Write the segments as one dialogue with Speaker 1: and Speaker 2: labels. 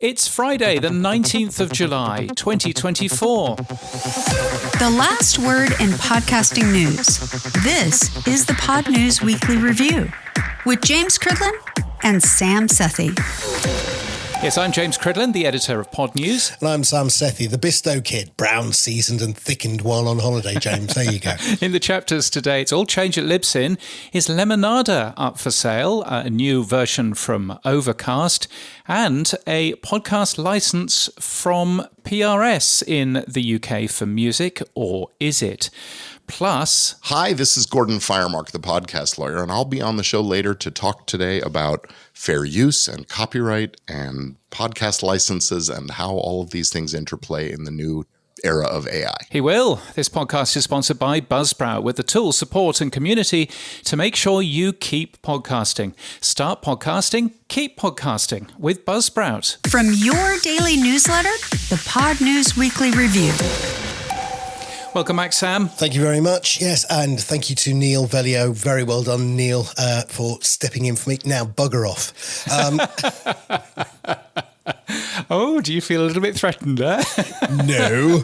Speaker 1: It's Friday, the 19th of July, 2024.
Speaker 2: The last word in podcasting news. This is the Pod News Weekly Review with James Cridlin and Sam Sethi.
Speaker 1: Yes, I'm James Cridlin, the editor of Pod News.
Speaker 3: And I'm Sam Sethi, the Bisto kid, brown, seasoned and thickened while on holiday, James. There you go.
Speaker 1: In the chapters today, it's all change at Libsyn. Is Lemonada up for sale? A new version from Overcast. And a podcast license from PRS in the UK for music, or is it? Plus...
Speaker 4: Hi, this is Gordon Firemark, the podcast lawyer, and I'll be on the show later to talk today about fair use and copyright and podcast licenses and how all of these things interplay in the new era of AI.
Speaker 1: He will. This podcast is sponsored by Buzzsprout with the tools, support and community to make sure you keep podcasting. Start podcasting, keep podcasting with Buzzsprout.
Speaker 2: From your daily newsletter, the Pod News Weekly Review.
Speaker 1: Welcome back, Sam.
Speaker 3: Thank you very much. Yes, and thank you to Neil Velio. Very well done, Neil, for stepping in for me. Now, bugger off.
Speaker 1: Oh, do you feel a little bit threatened there?
Speaker 3: No.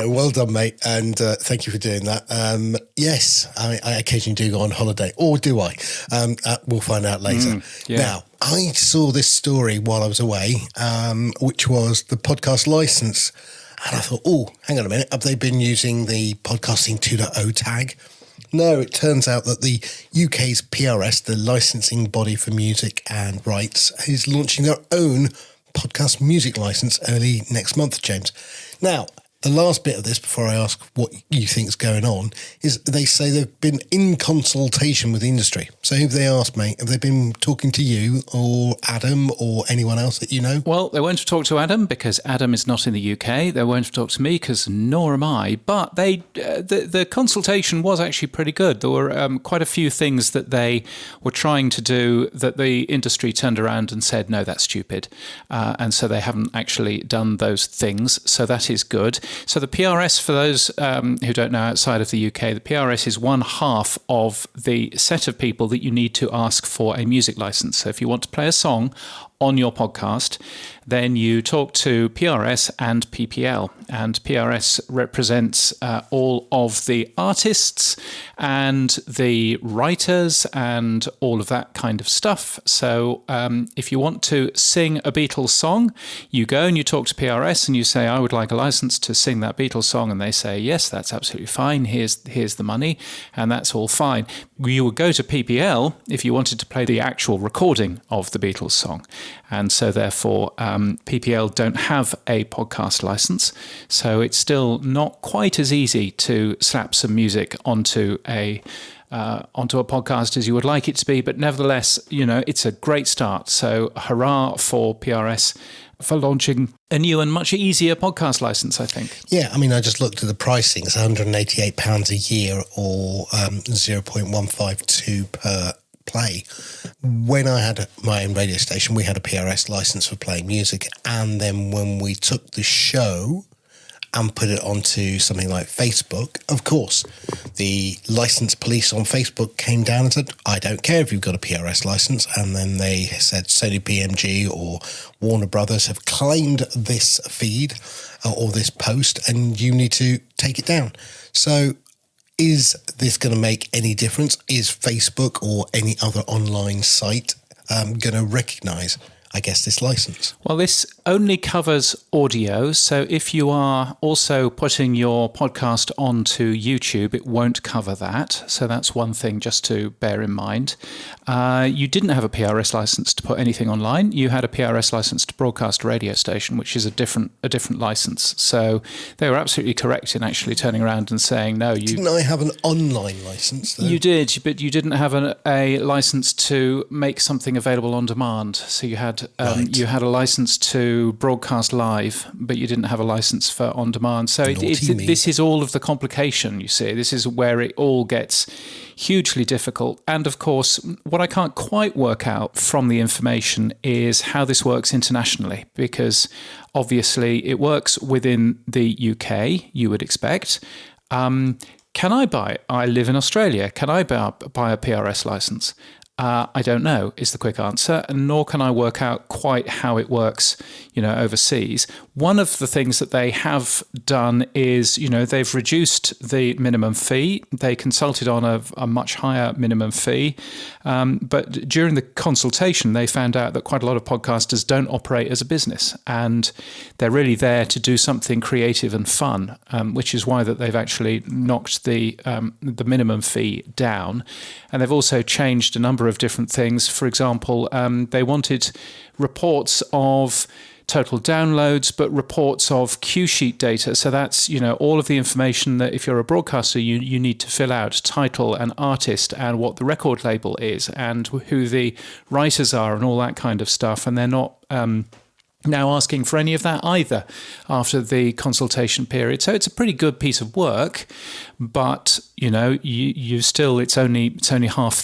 Speaker 3: Well done, mate. And thank you for doing that. Yes, I occasionally do go on holiday, or do I? We'll find out later.
Speaker 1: Yeah.
Speaker 3: Now, I saw this story while I was away, which was the podcast license. And I thought, oh, hang on a minute. Have they been using the Podcasting 2.0 tag? No, it turns out that the UK's PRS, the licensing body for music and rights, is launching their own podcast music license early next month, James. Now, the last bit of this, before I ask what you think's going on, is they say they've been in consultation with the industry. So who've they asked, mate? Have they been talking to you or Adam or anyone else that you know?
Speaker 1: Well, they won't have talked to Adam because Adam is not in the UK. They won't have talked to me because nor am I. But the consultation was actually pretty good. There were quite a few things that they were trying to do that the industry turned around and said, no, that's stupid. And so they haven't actually done those things. So that is good. So the PRS, for those who don't know outside of the UK, the PRS is one half of the set of people that you need to ask for a music license. So if you want to play a song on your podcast, then you talk to PRS and PPL. And PRS represents all of the artists and the writers and all of that kind of stuff. So if you want to sing a Beatles song, you go and you talk to PRS and you say, I would like a license to sing that Beatles song. And they say, yes, that's absolutely fine. Here's the money. And that's all fine. You would go to PPL if you wanted to play the actual recording of the Beatles song. And so therefore, PPL don't have a podcast license. So it's still not quite as easy to slap some music onto a podcast as you would like it to be. But nevertheless, it's a great start. So hurrah for PRS for launching a new and much easier podcast license, I think.
Speaker 3: Yeah, I mean, I just looked at the pricing. It's £188 a year or 0.152 per play. When I had my own radio station, we had a PRS license for playing music. And then when we took the show and put it onto something like Facebook, of course, the license police on Facebook came down and said, I don't care if you've got a PRS license. And then they said Sony BMG or Warner Brothers have claimed this feed or this post and you need to take it down. So is this going to make any difference? Is Facebook or any other online site going to recognise, I guess, this license?
Speaker 1: Well, this only covers audio. So if you are also putting your podcast onto YouTube, it won't cover that. So that's one thing just to bear in mind. You didn't have a PRS license to put anything online. You had a PRS license to broadcast a radio station, which is a different license. So they were absolutely correct in actually turning around and saying, no, you...
Speaker 3: Didn't I have an online license, though?
Speaker 1: You did, but you didn't have a license to make something available on demand. So you had
Speaker 3: Right.
Speaker 1: You had a license to broadcast live, but you didn't have a license for on demand. So this is all of the complication, you see. This is where it all gets hugely difficult. And of course, what I can't quite work out from the information is how this works internationally, because obviously it works within the UK, you would expect. Can I live in Australia, can I buy a PRS license? I don't know is the quick answer, and nor can I work out quite how it works, overseas. One of the things that they have done is, they've reduced the minimum fee. They consulted on a much higher minimum fee, but during the consultation, they found out that quite a lot of podcasters don't operate as a business, and they're really there to do something creative and fun, which is why that they've actually knocked the minimum fee down, and they've also changed a number of different things. For example, they wanted reports of total downloads, but reports of cue sheet data. So that's, all of the information that if you're a broadcaster, you need to fill out: title and artist and what the record label is and who the writers are and all that kind of stuff. And they're not now asking for any of that either after the consultation period. So it's a pretty good piece of work, but you still, it's only half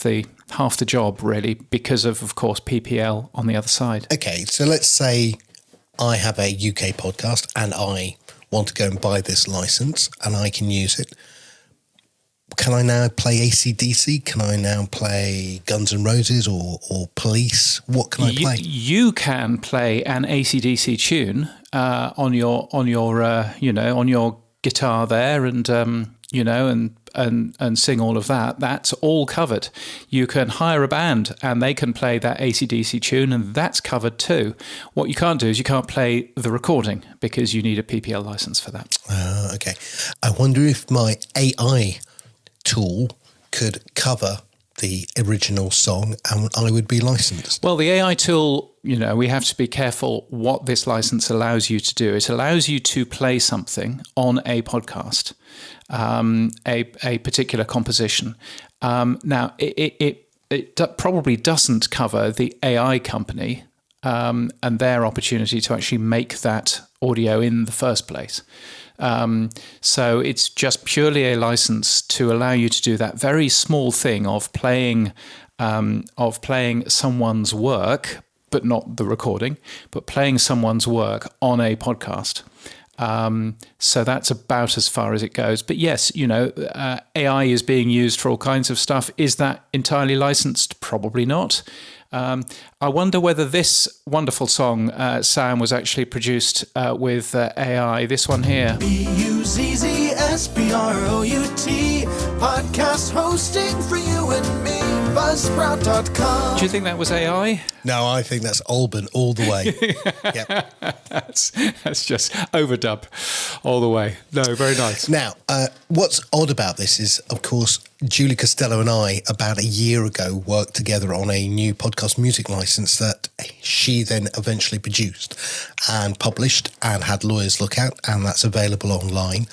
Speaker 1: the job really, because of course PPL on the other side.
Speaker 3: Okay, so let's say I have a UK podcast and I want to go and buy this license and I can use it. Can I now play AC/DC? Can I now play Guns N' Roses or Police? What can I play?
Speaker 1: You can play an AC/DC tune on your guitar there, and and sing all of that. That's all covered. You can hire a band and they can play that AC/DC tune, and that's covered too. What you can't do is you can't play the recording because you need a PPL license for that.
Speaker 3: Okay. I wonder if my AI tool could cover the original song and I would be licensed.
Speaker 1: Well, the AI tool, we have to be careful what this license allows you to do. It allows you to play something on a podcast, a particular composition. Now, it probably doesn't cover the AI company and their opportunity to actually make that audio in the first place. So it's just purely a license to allow you to do that very small thing of playing someone's work, but not the recording, but playing someone's work on a podcast. So that's about as far as it goes. But yes, AI is being used for all kinds of stuff. Is that entirely licensed? Probably not. I wonder whether this wonderful song, Sam, was actually produced with AI. This one here. BUZZSPROUT, podcast hosting for you and me, Buzzsprout.com. Do you think that was AI?
Speaker 3: No, I think that's Alban all the way. Yep.
Speaker 1: That's just overdub all the way. No, very nice.
Speaker 3: Now, what's odd about this is, of course, Julie Costello and I, about a year ago, worked together on a new podcast music license that she then eventually produced and published and had lawyers look at, and that's available online.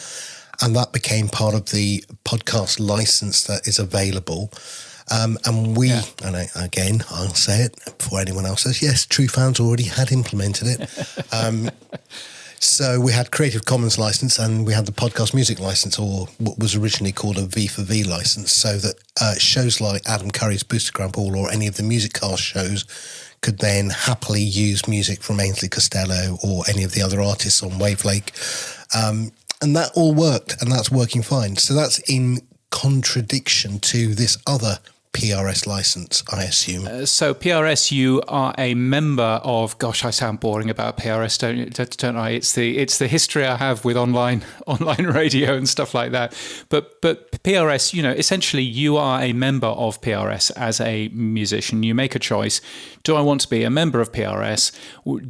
Speaker 3: And that became part of the podcast license that is available. And we, and again, I'll say it before anyone else says, yes, True Fans already had implemented it. So we had Creative Commons license and we had the podcast music license, or what was originally called a V4V license, so that shows like Adam Curry's Booster Grand Ball or any of the music cast shows could then happily use music from Ainsley Costello or any of the other artists on Wavelake. And that all worked, and that's working fine. So that's in contradiction to this other PRS license, I assume.
Speaker 1: So PRS, you are a member of. Gosh, I sound boring about PRS, don't I? It's the history I have with online radio and stuff like that. But PRS, essentially, you are a member of PRS as a musician. You make a choice. Do I want to be a member of PRS?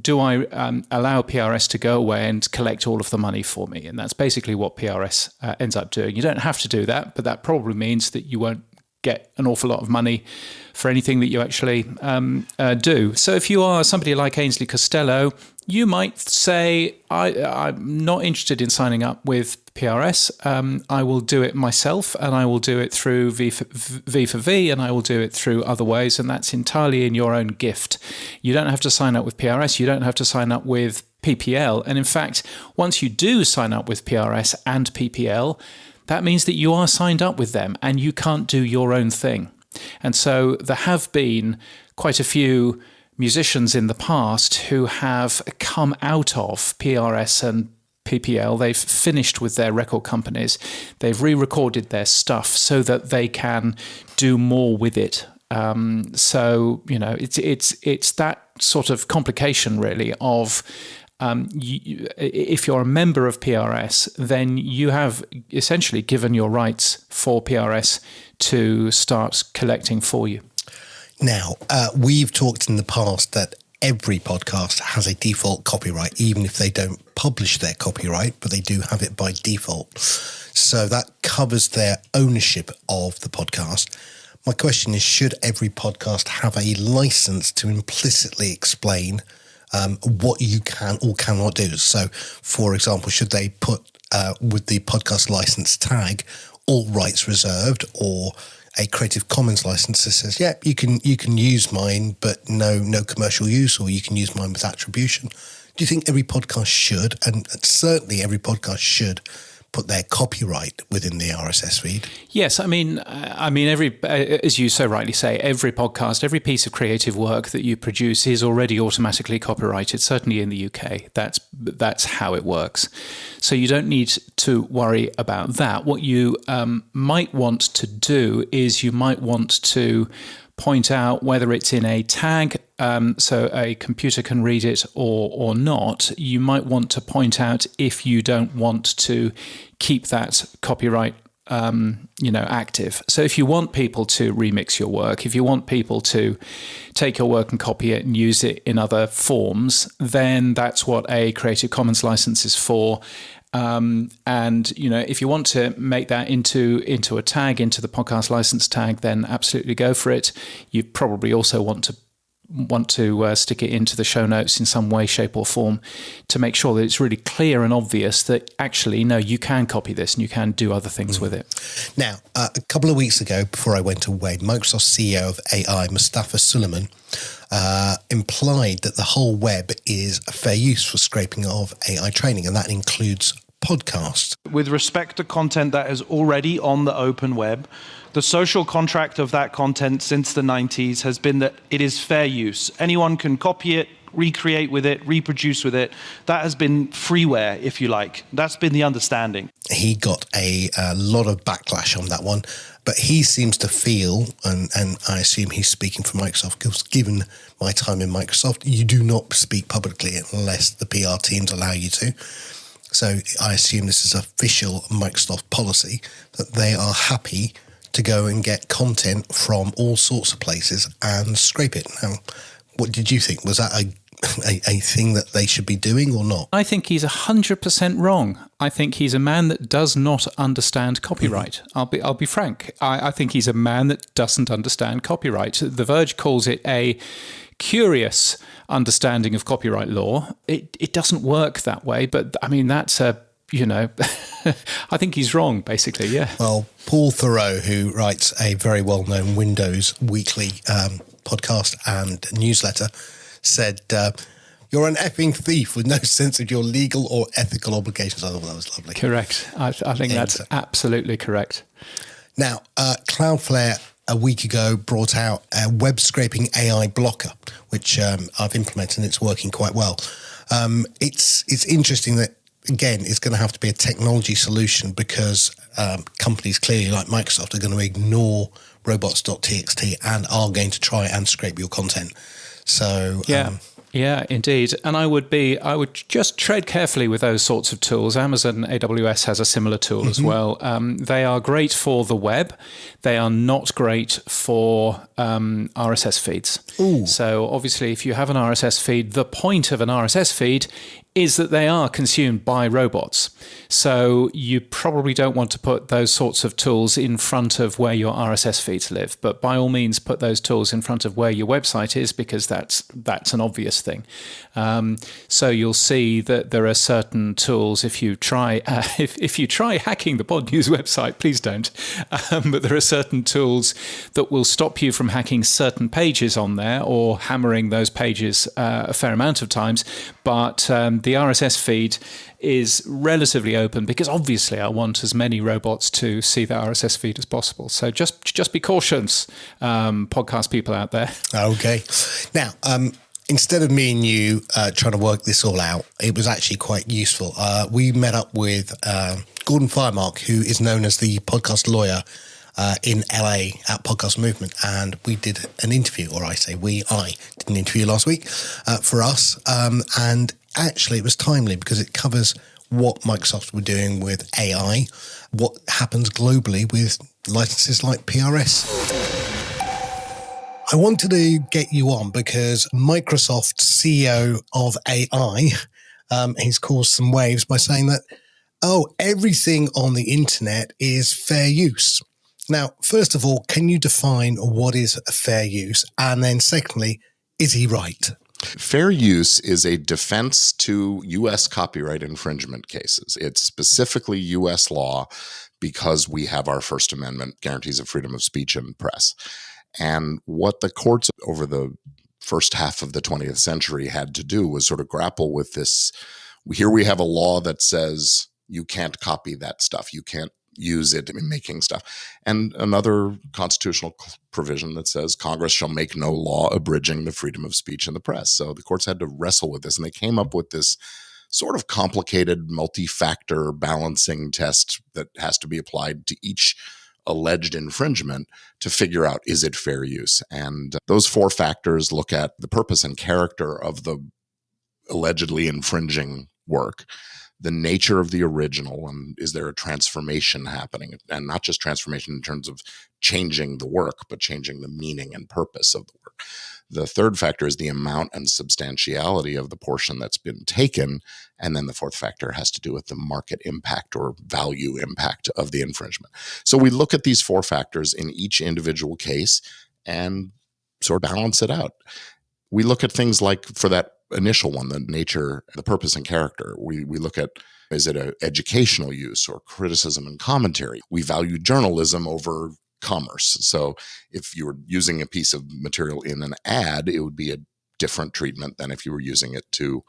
Speaker 1: Do I allow PRS to go away and collect all of the money for me? And that's basically what PRS ends up doing. You don't have to do that, but that probably means that you won't get an awful lot of money for anything that you actually do. So if you are somebody like Ainsley Costello, you might say, I'm not interested in signing up with PRS. I will do it myself, and I will do it through V4V, and I will do it through other ways, and that's entirely in your own gift. You don't have to sign up with PRS. You don't have to sign up with PPL. And in fact, once you do sign up with PRS and PPL, that means that you are signed up with them and you can't do your own thing. And so there have been quite a few musicians in the past who have come out of PRS and PPL. They've finished with their record companies. They've re-recorded their stuff so that they can do more with it So it's that sort of complication really of. If you're a member of PRS, then you have essentially given your rights for PRS to start collecting for you.
Speaker 3: Now, we've talked in the past that every podcast has a default copyright, even if they don't publish their copyright, but they do have it by default. So that covers their ownership of the podcast. My question is, should every podcast have a license to implicitly explain what you can or cannot do? So, for example, should they put with the podcast license tag, all rights reserved, or a Creative Commons license that says, yeah, you can use mine, but no commercial use, or you can use mine with attribution? Do you think every podcast should, and certainly every podcast should, put their copyright within the RSS feed?
Speaker 1: Yes, I mean, every, as you so rightly say, every podcast, every piece of creative work that you produce is already automatically copyrighted. Certainly in the UK, that's how it works. So you don't need to worry about that. What you might want to do is you might want to point out whether it's in a tag, so a computer can read it or not. You might want to point out if you don't want to keep that copyright active. So if you want people to remix your work, if you want people to take your work and copy it and use it in other forms, then that's what a Creative Commons license is for. If you want to make that into a tag, into the podcast license tag, then absolutely go for it. You probably also want to stick it into the show notes in some way, shape or form to make sure that it's really clear and obvious that actually, no, you can copy this and you can do other things with it.
Speaker 3: Now, a couple of weeks ago, before I went away, Microsoft CEO of AI, Mustafa Suleyman, implied that the whole web is fair use for scraping of AI training, and that includes podcasts.
Speaker 5: With respect to content that is already on the open web, the social contract of that content since the 90s has been that it is fair use. Anyone can copy it, recreate with it, reproduce with it. That has been freeware, if you like. That's been the understanding.
Speaker 3: He got a lot of backlash on that one, but he seems to feel, and I assume he's speaking for Microsoft, because given my time in Microsoft, you do not speak publicly unless the PR teams allow you to. So I assume this is official Microsoft policy that they are happy to go and get content from all sorts of places and scrape it. Now, what did you think? Was that a thing that they should be doing or not?
Speaker 1: I think he's 100% wrong. I think he's a man that does not understand copyright. I'll be frank. I think he's a man that doesn't understand copyright. The Verge calls it a curious understanding of copyright law. It doesn't work that way, but I mean, that's I think he's wrong, basically, yeah.
Speaker 3: Well, Paul Thoreau, who writes a very well-known Windows weekly podcast and newsletter, said, you're an effing thief with no sense of your legal or ethical obligations. I thought that was lovely.
Speaker 1: Correct. I think that's absolutely correct.
Speaker 3: Now, Cloudflare a week ago brought out a web scraping AI blocker, which I've implemented and it's working quite well. It's interesting that, again, it's going to have to be a technology solution because companies clearly like Microsoft are going to ignore robots.txt and are going to try and scrape your content. So
Speaker 1: yeah, indeed. And I would just tread carefully with those sorts of tools. Amazon AWS has a similar tool as well. They are great for the web. They are not great for RSS feeds. Ooh. So obviously, if you have an RSS feed, the point of an RSS feed is that they are consumed by robots. So you probably don't want to put those sorts of tools in front of where your RSS feeds live. But by all means, put those tools in front of where your website is, because that's an obvious thing. So you'll see that there are certain tools. If you try if you try hacking the Pod News website, please don't. But there are certain tools that will stop you from hacking certain pages on there or hammering those pages a fair amount of times. But the RSS feed is relatively open because obviously I want as many robots to see the RSS feed as possible. So just be cautious, podcast people out there.
Speaker 3: Okay. Now, instead of me and you trying to work this all out, it was actually quite useful. We met up with Gordon Firemark, who is known as the podcast lawyer in LA at Podcast Movement, and we did an interview, or I did an interview last week for us, and actually it was timely because it covers what Microsoft were doing with AI, what happens globally with licenses like PRS. I wanted to get you on because Microsoft's CEO of AI, he's caused some waves by saying that, everything on the internet is fair use. Now, first of all, can you define what is fair use? And then secondly, is he right?
Speaker 4: Fair use is a defense to U.S. copyright infringement cases. It's specifically U.S. law because we have our First Amendment guarantees of freedom of speech and press. And what the courts over the first half of the 20th century had to do was sort of grapple with this. Here we have a law that says you can't copy that stuff. You can't use it in making stuff. And another constitutional provision that says Congress shall make no law abridging the freedom of speech and the press. So the courts had to wrestle with this, and they came up with this sort of complicated multi-factor balancing test that has to be applied to each alleged infringement to figure out, is it fair use? And those 4 factors look at the purpose and character of the allegedly infringing work, the nature of the original, and is there a transformation happening? And not just transformation in terms of changing the work, but changing the meaning and purpose of the work. The third factor is the amount and substantiality of the portion that's been taken. And then the fourth factor has to do with the market impact or value impact of the infringement. So we look at these 4 factors in each individual case and sort of balance it out. We look at things like, for that initial one, the nature, the purpose and character. We look at, is it an educational use or criticism and commentary? We value journalism over commerce. So if you were using a piece of material in an ad, it would be a different treatment than if you were using it to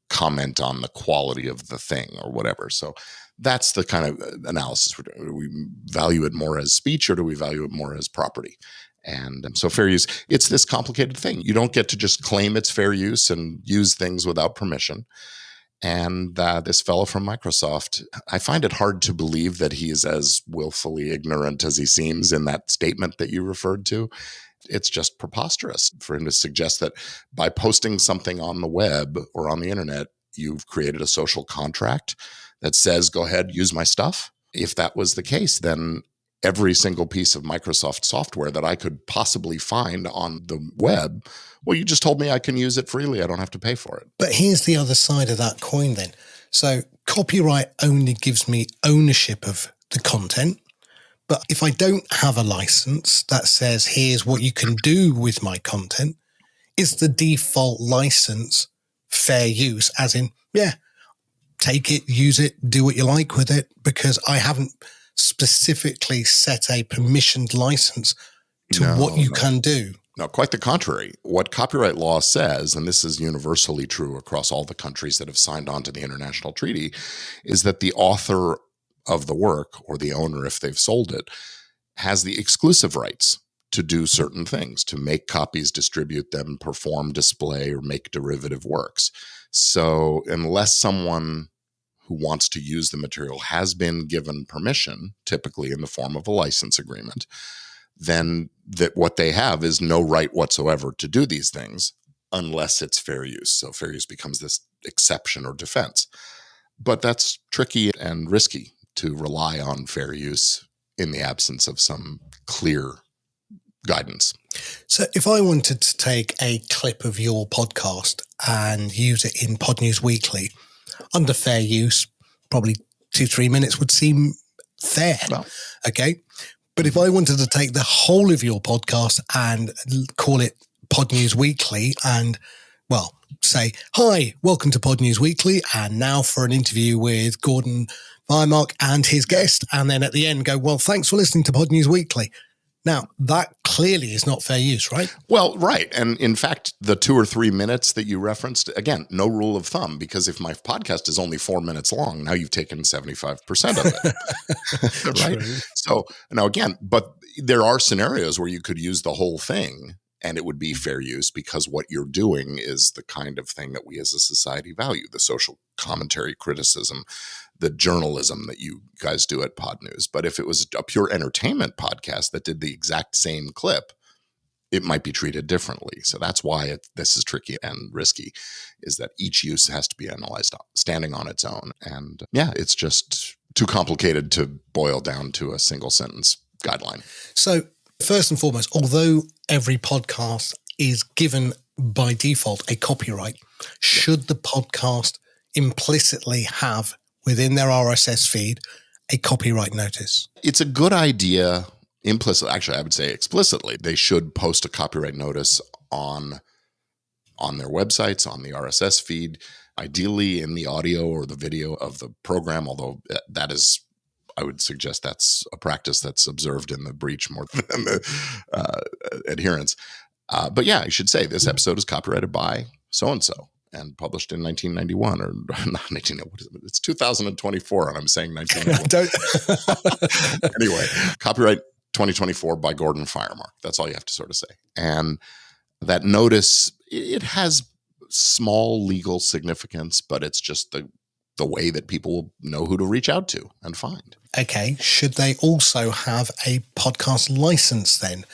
Speaker 4: comment on the quality of the thing or whatever. So that's the kind of analysis we're doing. Do we value it more as speech, or do we value it more as property? And so fair use, it's this complicated thing. You don't get to just claim it's fair use and use things without permission. And this fellow from Microsoft, I find it hard to believe that he is as willfully ignorant as he seems in that statement that you referred to. It's just preposterous for him to suggest that by posting something on the web or on the internet, you've created a social contract that says, go ahead, use my stuff. If that was the case, then every single piece of Microsoft software that I could possibly find on the web, well, you just told me I can use it freely. I don't have to pay for it.
Speaker 3: But here's the other side of that coin then. So copyright only gives me ownership of the content. But if I don't have a license that says, here's what you can do with my content, is the default license fair use? As in, take it, use it, do what you like with it, because I haven't specifically set a permissioned license to what you can do.
Speaker 4: No, quite the contrary. What copyright law says, and this is universally true across all the countries that have signed on to the international treaty, is that the author of the work, or the owner if they've sold it, has the exclusive rights to do certain things, to make copies, distribute them, perform, display, or make derivative works. So unless someone who wants to use the material has been given permission, typically in the form of a license agreement, then that what they have is no right whatsoever to do these things unless it's fair use. So fair use becomes this exception or defense. But that's tricky and risky to rely on fair use in the absence of some clear guidance.
Speaker 3: So if I wanted to take a clip of your podcast and use it in Pod News Weekly, under fair use, probably 2-3 minutes would seem fair. Well, okay. But if I wanted to take the whole of your podcast and call it Pod News Weekly and, say, hi, welcome to Pod News Weekly, and now for an interview with Gordon Weiermark and his guest, and then at the end go, well, thanks for listening to Pod News Weekly. Now, that clearly is not fair use, right?
Speaker 4: Well, right. And in fact, the 2 or 3 minutes that you referenced, again, no rule of thumb, because if my podcast is only 4 minutes long, now you've taken 75% of it. Right? So now again, but there are scenarios where you could use the whole thing and it would be fair use because what you're doing is the kind of thing that we as a society value, the social commentary, criticism, the journalism that you guys do at Pod News. But if it was a pure entertainment podcast that did the exact same clip, it might be treated differently. So that's why this is tricky and risky, is that each use has to be analyzed standing on its own. And yeah, it's just too complicated to boil down to a single sentence guideline.
Speaker 3: So first and foremost, although every podcast is given by default a copyright, should the podcast implicitly have within their RSS feed a copyright notice?
Speaker 4: It's a good idea. Implicitly, actually, I would say explicitly, they should post a copyright notice on their websites, on the RSS feed, ideally in the audio or the video of the program, although that is, I would suggest that's a practice that's observed in the breach more than the adherence. But yeah, I should say this episode is copyrighted by so-and-so and published in 1991 or not 19, what is it? It's 2024 and I'm saying 1991. Anyway, copyright 2024 by Gordon Firemark. That's all you have to sort of say. And that notice, it has small legal significance, but it's just the way that people will know who to reach out to and find.
Speaker 3: Okay. Should they also have a podcast license then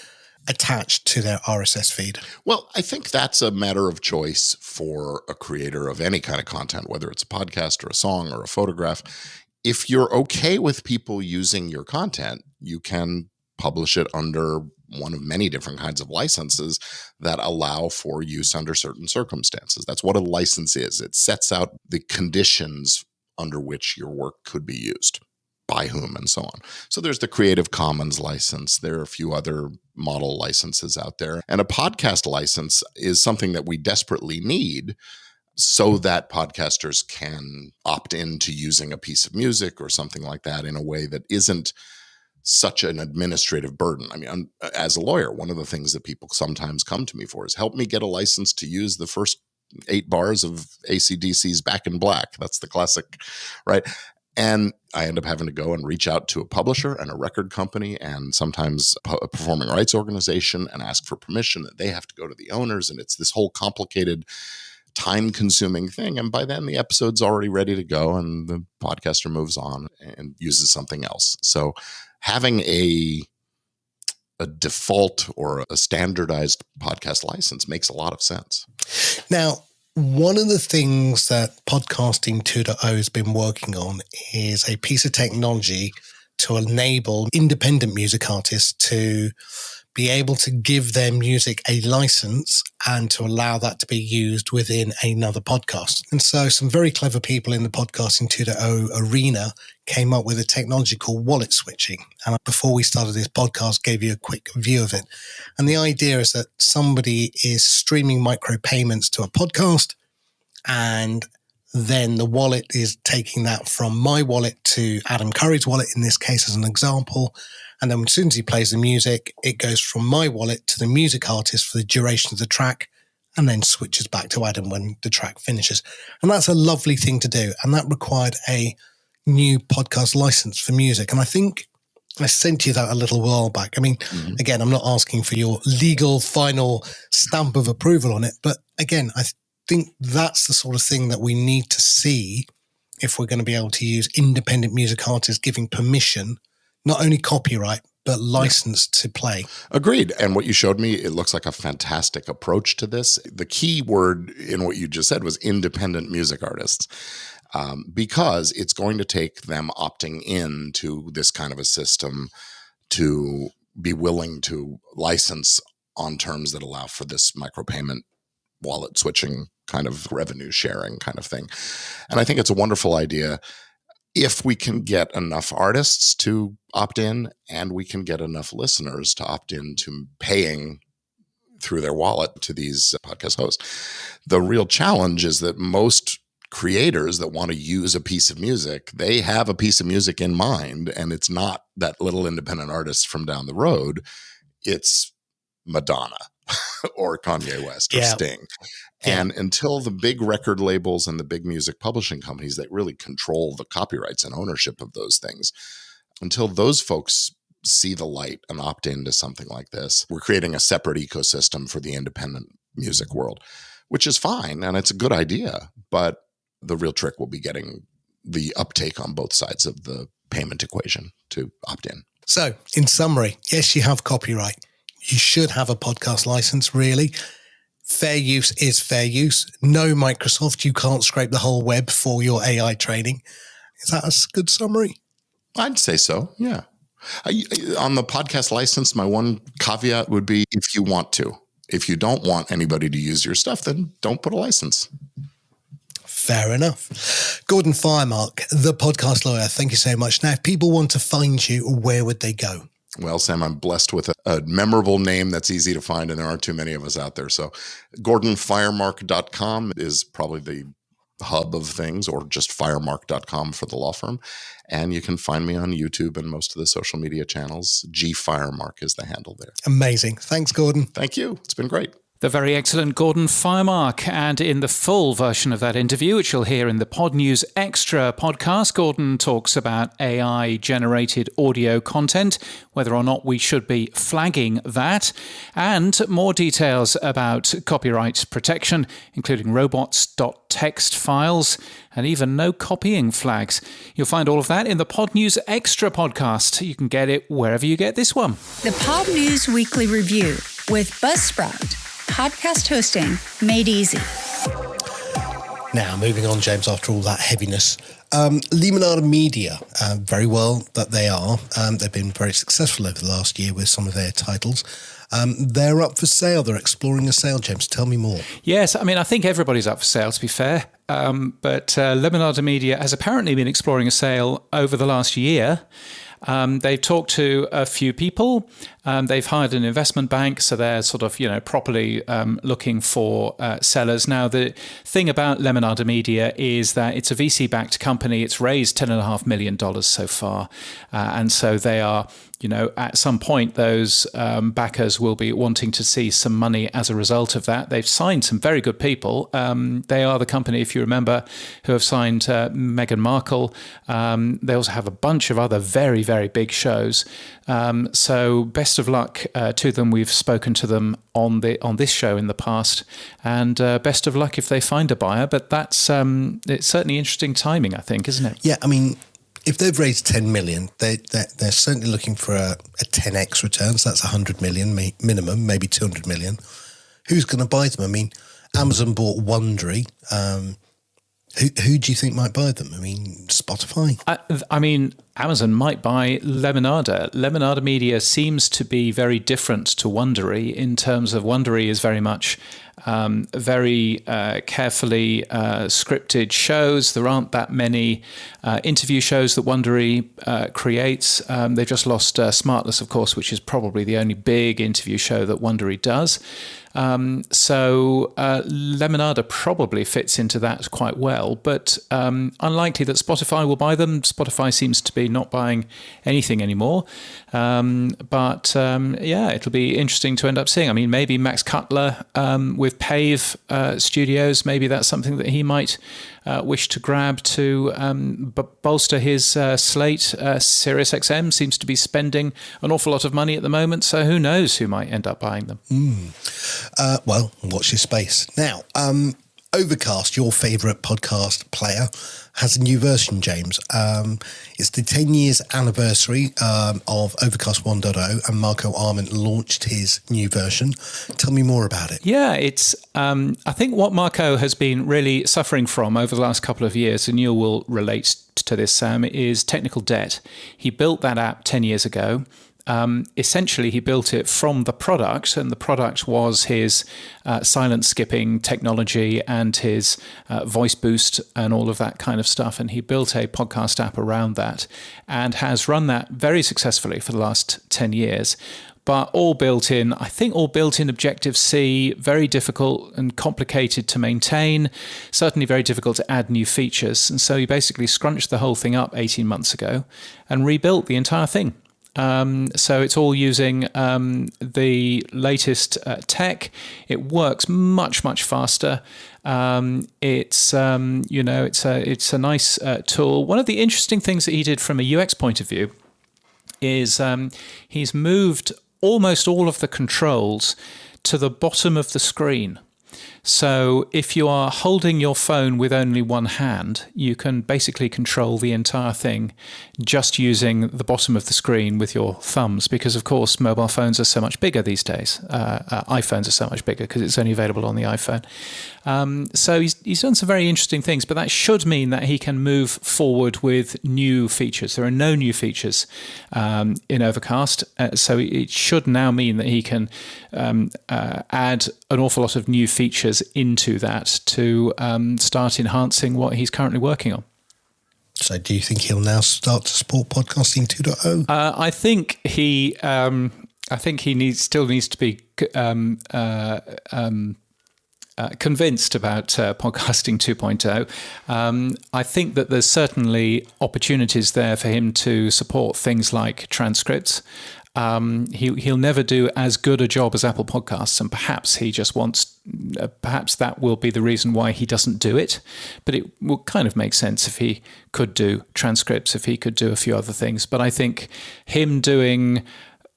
Speaker 3: attached to their RSS feed?
Speaker 4: Well, I think that's a matter of choice for a creator of any kind of content, whether it's a podcast or a song or a photograph. If you're okay with people using your content, you can publish it under one of many different kinds of licenses that allow for use under certain circumstances. That's what a license is. It sets out the conditions under which your work could be used, by whom, and so on. So there's the Creative Commons license. There are a few other model licenses out there. And a podcast license is something that we desperately need so that podcasters can opt into using a piece of music or something like that in a way that isn't such an administrative burden. I mean, as a lawyer, one of the things that people sometimes come to me for is help me get a license to use the first 8 bars of AC/DC's Back in Black. That's the classic, right? And I end up having to go and reach out to a publisher and a record company and sometimes a performing rights organization and ask for permission that they have to go to the owners. And it's this whole complicated, time-consuming thing. And by then the episode's already ready to go and the podcaster moves on and uses something else. So having a default or a standardized podcast license makes a lot of sense.
Speaker 3: Now, one of the things that Podcasting 2.0 has been working on is a piece of technology to enable independent music artists to be able to give their music a license and to allow that to be used within another podcast. And so some very clever people in the Podcasting 2.0 arena came up with a technology called wallet switching. And before we started this podcast, gave you a quick view of it. And the idea is that somebody is streaming micropayments to a podcast, and then the wallet is taking that from my wallet to Adam Curry's wallet, in this case as an example. And then as soon as he plays the music, it goes from my wallet to the music artist for the duration of the track, and then switches back to Adam when the track finishes. And that's a lovely thing to do. And that required a new podcast license for music. And I think I sent you that a little while back. I mean, again, I'm not asking for your legal final stamp of approval on it. But again, I think that's the sort of thing that we need to see if we're going to be able to use independent music artists giving permission, not only copyright, but license to play.
Speaker 4: Agreed. And what you showed me, it looks like a fantastic approach to this. The key word in what you just said was independent music artists, because it's going to take them opting in to this kind of a system to be willing to license on terms that allow for this micropayment, wallet switching kind of revenue sharing kind of thing. And I think it's a wonderful idea if we can get enough artists to opt in and we can get enough listeners to opt in to paying through their wallet to these podcast hosts. The real challenge is that most creators that want to use a piece of music, they have a piece of music in mind, and it's not that little independent artist from down the road. It's Madonna or Kanye West or Sting. And until the big record labels and the big music publishing companies that really control the copyrights and ownership of those things, until those folks see the light and opt into something like this. We're creating a separate ecosystem for the independent music world, which is fine. And it's a good idea. But the real trick will be getting the uptake on both sides of the payment equation to opt in.
Speaker 3: So, in summary, yes, you have copyright. You should have a podcast license, really. Fair use is fair use. No, Microsoft, you can't scrape the whole web for your AI training. Is that a good summary?
Speaker 4: I'd say so, yeah. On the podcast license, my one caveat would be if you want to. If you don't want anybody to use your stuff, then don't put a license.
Speaker 3: Fair enough. Gordon Firemark, the podcast lawyer, thank you so much. Now, if people want to find you, where would they go?
Speaker 4: Well, Sam, I'm blessed with a memorable name that's easy to find, and there aren't too many of us out there. So GordonFiremark.com is probably the hub of things, or just firemark.com for the law firm. And you can find me on YouTube and most of the social media channels. G Firemark is the handle there.
Speaker 3: Amazing. Thanks, Gordon.
Speaker 4: Thank you. It's been great.
Speaker 1: The very excellent Gordon Firemark. And in the full version of that interview, which you'll hear in the Pod News Extra podcast, Gordon talks about AI-generated audio content, whether or not we should be flagging that, and more details about copyright protection, including robots.txt files, and even no copying flags. You'll find all of that in the Pod News Extra podcast. You can get it wherever you get this one.
Speaker 2: The Pod News Weekly Review with Buzzsprout. Podcast hosting made easy.
Speaker 3: Now, moving on, James, after all that heaviness. Lemonada Media, very well that they are. They've been very successful over the last year with some of their titles. They're up for sale. They're exploring a sale, James. Tell me more.
Speaker 1: Yes, I mean, I think everybody's up for sale, to be fair. But Lemonada Media has apparently been exploring a sale over the last year. They've talked to a few people. They've hired an investment bank, so they're sort of, properly looking for sellers. Now, the thing about Lemonada Media is that it's a VC-backed company. It's raised $10.5 million so far. And so they are, at some point, those backers will be wanting to see some money as a result of that. They've signed some very good people. They are the company, if you remember, who have signed Meghan Markle. They also have a bunch of other very, very big shows. So best of luck to them. We've spoken to them on this show in the past, and best of luck if they find a buyer. But that's it's certainly interesting timing, I think, isn't it?
Speaker 3: Yeah, I mean, if they've raised 10 million, they're certainly looking for a 10x return. So that's 100 million minimum, maybe 200 million. Who's going to buy them? I mean, Amazon bought Wondery. Who do you think might buy them? I mean, Spotify?
Speaker 1: I mean, Amazon might buy Lemonada. Lemonada Media seems to be very different to Wondery in terms of Wondery is very much very carefully scripted shows. There aren't that many interview shows that Wondery creates. They've just lost Smartless, of course, which is probably the only big interview show that Wondery does. So Lemonada probably fits into that quite well, but unlikely that Spotify will buy them. Spotify seems to be not buying anything anymore. But it'll be interesting to end up seeing. I mean, maybe Max Cutler with Pave Studios, maybe that's something that he might wish to grab to bolster his slate. SiriusXM seems to be spending an awful lot of money at the moment, so who knows who might end up buying them.
Speaker 3: Well, watch your space. Now, Overcast, your favourite podcast player, has a new version, James. It's the 10 years anniversary of Overcast 1.0, and Marco Arment launched his new version. Tell me more about it.
Speaker 1: Yeah, it's I think what Marco has been really suffering from over the last couple of years, and you will relate to this, Sam, is technical debt. He built that app 10 years ago. Essentially, he built it from the product, and the product was his silent skipping technology and his voice boost and all of that kind of stuff. And he built a podcast app around that and has run that very successfully for the last 10 years. But all built in Objective-C, very difficult and complicated to maintain, certainly very difficult to add new features. And so he basically scrunched the whole thing up 18 months ago and rebuilt the entire thing. So it's all using the latest tech. It works much, much faster. It's a nice tool. One of the interesting things that he did from a UX point of view is he's moved almost all of the controls to the bottom of the screen. So if you are holding your phone with only one hand, you can basically control the entire thing just using the bottom of the screen with your thumbs, because of course mobile phones are so much bigger these days. iPhones are so much bigger because it's only available on the iPhone. So he's done some very interesting things, but that should mean that he can move forward with new features. There are no new features in Overcast, so it should now mean that he can add an awful lot of new features into that to start enhancing what he's currently working on.
Speaker 3: So do you think he'll now start to support podcasting 2.0?
Speaker 1: I think he still needs to be convinced about podcasting 2.0. I think that there's certainly opportunities there for him to support things like transcripts. He'll never do as good a job as Apple Podcasts, and perhaps he just wants. Perhaps that will be the reason why he doesn't do it. But it will kind of make sense if he could do transcripts, if he could do a few other things. But I think him doing,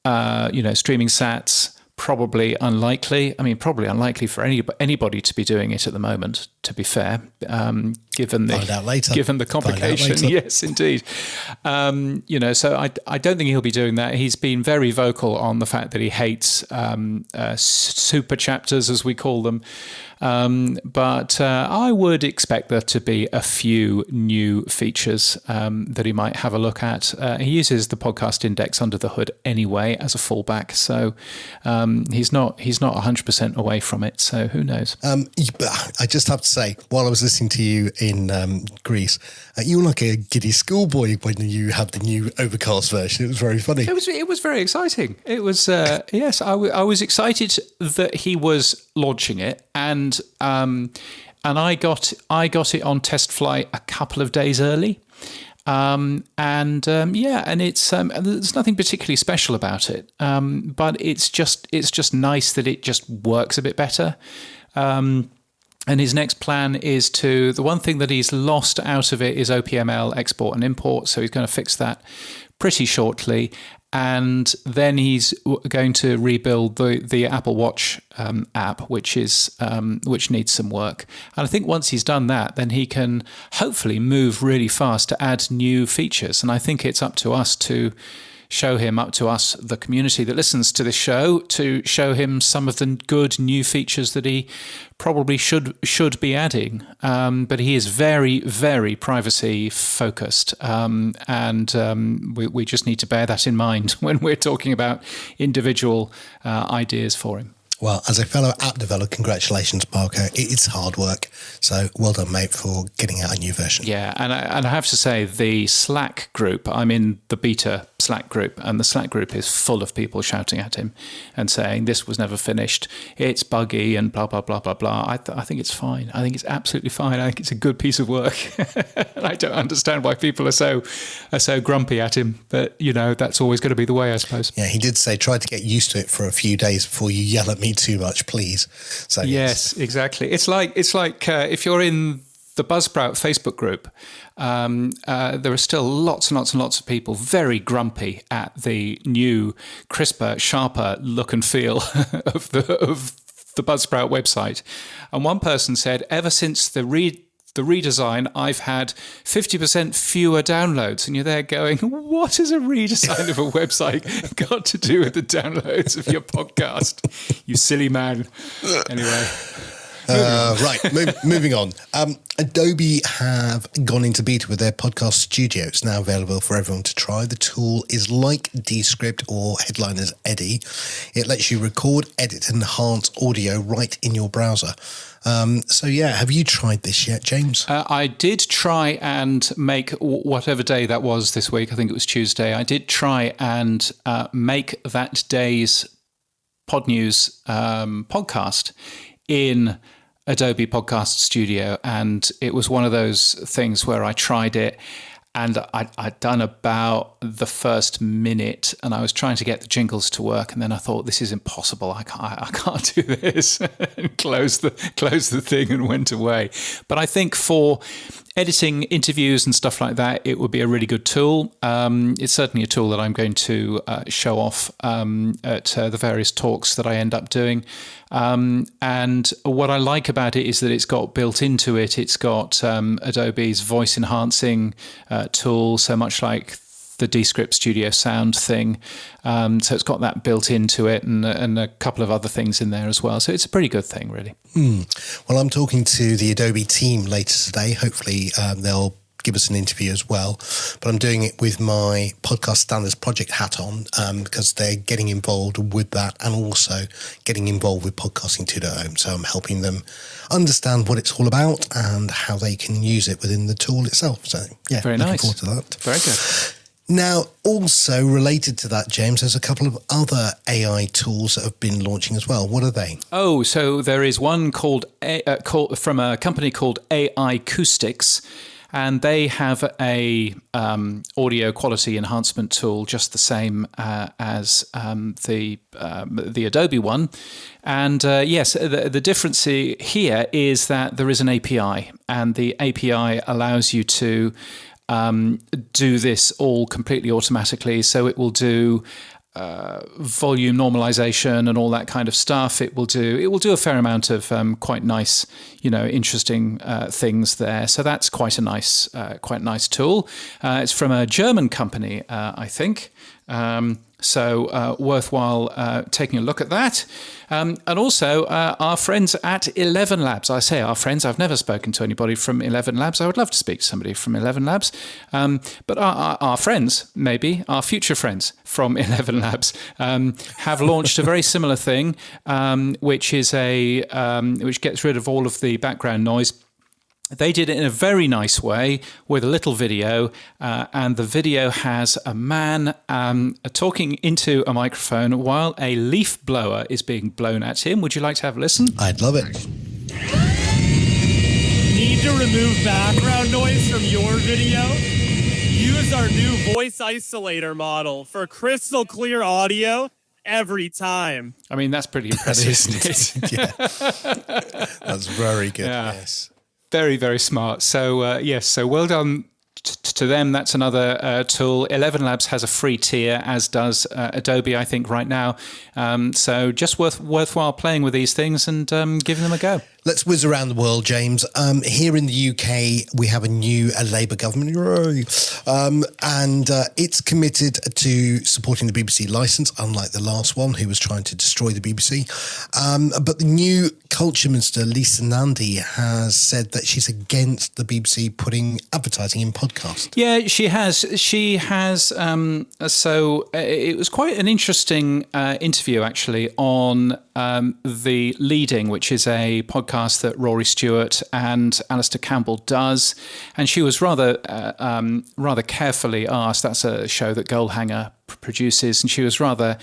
Speaker 1: streaming sats. Probably unlikely. I mean, probably unlikely for anybody to be doing it at the moment, to be fair, given the complication. Yes, indeed. So I don't think he'll be doing that. He's been very vocal on the fact that he hates super chapters, as we call them. But I would expect there to be a few new features that he might have a look at. He uses the podcast index under the hood anyway as a fallback, so he's not 100% away from it. So who knows?
Speaker 3: I just have to say, while I was listening to you in Greece, you were like a giddy schoolboy when you had the new Overcast version. It was very funny.
Speaker 1: It was very exciting. It was yes, I was excited that he was launching it, and I got it on test flight a couple of days early. And it's there's nothing particularly special about it, but it's just nice that it just works a bit better. And his next plan is the one thing that he's lost out of it is OPML export and import, so he's going to fix that pretty shortly. And then he's going to rebuild the Apple Watch app, which needs some work. And I think once he's done that, then he can hopefully move really fast to add new features. And I think it's up to us, the community that listens to this show, to show him some of the good new features that he probably should be adding. But he is very, very privacy focused. We just need to bear that in mind when we're talking about individual ideas for him.
Speaker 3: Well, as a fellow app developer, congratulations, Marco. It's hard work. So well done, mate, for getting out a new version.
Speaker 1: Yeah, and I have to say, the Slack group, I'm in the beta Slack group, and the Slack group is full of people shouting at him and saying, this was never finished, it's buggy, and blah, blah, blah, blah, blah. I think it's fine. I think it's absolutely fine. I think it's a good piece of work. And I don't understand why people are so grumpy at him. But, that's always going to be the way, I suppose.
Speaker 3: Yeah, he did say, try to get used to it for a few days before you yell at me too much, please. So
Speaker 1: yes, exactly. It's like if you're in the Buzzsprout Facebook group, there are still lots and lots and lots of people very grumpy at the new, crisper, sharper look and feel of the Buzzsprout website. And one person said, ever since the redesign, I've had 50% fewer downloads. And you're there going, what has a redesign of a website got to do with the downloads of your podcast? You silly man. Anyway.
Speaker 3: Moving on. Adobe have gone into beta with their podcast studio. It's now available for everyone to try. The tool is like Descript or Headliner's Eddie. It lets you record, edit, and enhance audio right in your browser. Have you tried this yet, James?
Speaker 1: I did try and make whatever day that was this week. I think it was Tuesday. I did try and make that day's Pod News podcast in Adobe Podcast Studio, and it was one of those things where I tried it and I'd done about the first minute and I was trying to get the jingles to work, and then I thought, this is impossible, I can't do this, and closed the thing and went away. But I think for editing interviews and stuff like that, it would be a really good tool. It's certainly a tool that I'm going to show off at the various talks that I end up doing. And what I like about it is that it's got built into it, it's got Adobe's voice enhancing tool, so much like the Descript Studio Sound thing. So it's got that built into it and a couple of other things in there as well. So it's a pretty good thing, really.
Speaker 3: Well, I'm talking to the Adobe team later today. Hopefully they'll give us an interview as well. But I'm doing it with my Podcast Standards Project hat on because they're getting involved with that and also getting involved with Podcasting 2.0. So I'm helping them understand what it's all about and how they can use it within the tool itself. So, yeah,
Speaker 1: very
Speaker 3: looking
Speaker 1: nice.
Speaker 3: forward to that.
Speaker 1: Very good.
Speaker 3: Now, also related to that, James, there's a couple of other AI tools that have been launching as well. What are they?
Speaker 1: Oh, so there is one called from a company called AI Acoustics, and they have a audio quality enhancement tool just the same as the Adobe one. And yes, the difference here is that there is an API, and the API allows you to do this all completely automatically. So it will do volume normalization and all that kind of stuff. It will do a fair amount of quite nice, interesting things there. So that's quite a nice tool. It's from a German company, I think. So worthwhile taking a look at that. And also our friends at 11 Labs. I say our friends, I've never spoken to anybody from 11 Labs. I would love to speak to somebody from 11 Labs. But our friends, maybe, our future friends from 11 Labs have launched a very similar thing, which is which gets rid of all of the background noise. They did it in a very nice way with a little video, and the video has a man talking into a microphone while a leaf blower is being blown at him. Would you like to have a listen?
Speaker 3: I'd love it.
Speaker 6: Need to remove background noise from your video? Use our new voice isolator model for crystal clear audio every time.
Speaker 1: I mean, that's pretty impressive, isn't it?
Speaker 3: Yeah. That's very good,
Speaker 1: Yeah.
Speaker 3: yes.
Speaker 1: Very, very smart. So, yes, so well done to them. That's another tool. 11 Labs has a free tier, as does Adobe, I think, right now. So just worthwhile playing with these things and giving them a go.
Speaker 3: Let's whiz around the world, James. Here in the UK, we have a new Labour government, and it's committed to supporting the BBC licence, unlike the last one, who was trying to destroy the BBC. But the new Culture Minister, Lisa Nandy, has said that she's against the BBC putting advertising in podcasts.
Speaker 1: Yeah, she has. She has. So it was quite an interesting interview, actually, on The Leading, which is a podcast that Rory Stewart and Alistair Campbell does. And she was rather carefully asked, that's a show that Goalhanger produces, and she was rather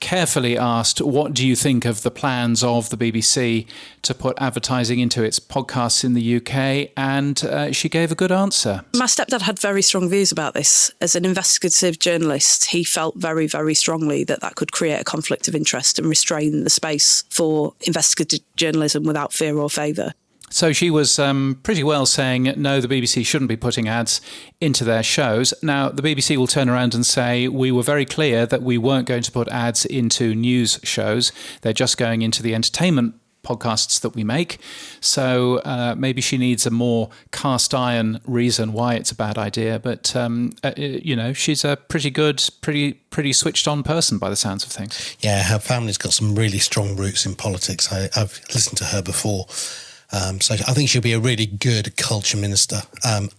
Speaker 1: carefully asked, what do you think of the plans of the BBC to put advertising into its podcasts in the UK? And she gave a good answer.
Speaker 7: My stepdad had very strong views about this. As an investigative journalist, he felt very, very strongly that could create a conflict of interest and restrain the space for investigative journalism without fear or favour.
Speaker 1: So she was pretty well saying, no, the BBC shouldn't be putting ads into their shows. Now, the BBC will turn around and say, we were very clear that we weren't going to put ads into news shows. They're just going into the entertainment podcasts that we make. So maybe she needs a more cast iron reason why it's a bad idea. But, she's a pretty good, pretty switched on person by the sounds of things.
Speaker 3: Yeah, her family's got some really strong roots in politics. I've listened to her before. So I think she'll be a really good culture minister,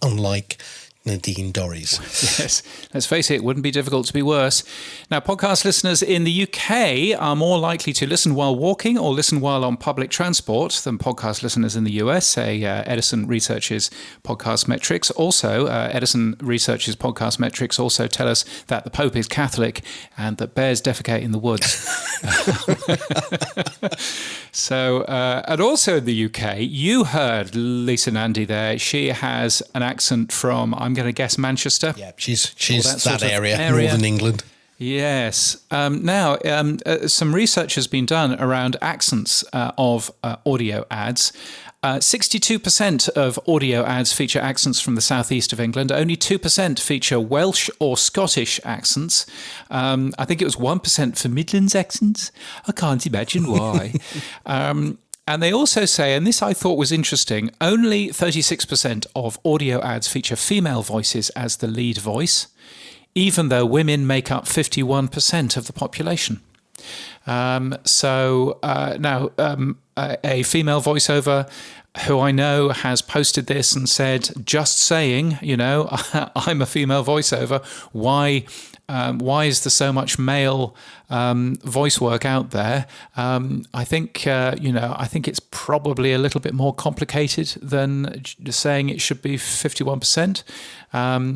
Speaker 3: unlike Nadine Dorries.
Speaker 1: Yes, let's face it, it wouldn't be difficult to be worse. Now, podcast listeners in the UK are more likely to listen while walking or listen while on public transport than podcast listeners in the US, say Edison Research's podcast metrics. Also, Edison Research's podcast metrics also tell us that the Pope is Catholic and that bears defecate in the woods. So, and also in the UK, you heard Lisa Nandy there. She has an accent from, I'm going to guess, Manchester.
Speaker 3: Yeah, she's
Speaker 1: that
Speaker 3: that area, Northern England.
Speaker 1: Yes. Now, some research has been done around accents of audio ads. 62% of audio ads feature accents from the southeast of England. Only 2% feature Welsh or Scottish accents. I think it was 1% for Midlands accents. I can't imagine why. And they also say, and this I thought was interesting, only 36% of audio ads feature female voices as the lead voice, even though women make up 51% of the population. Now, a female voiceover who I know has posted this and said, just saying, I'm a female voiceover. Why is there so much male voice work out there? I think it's probably a little bit more complicated than just saying it should be 51%,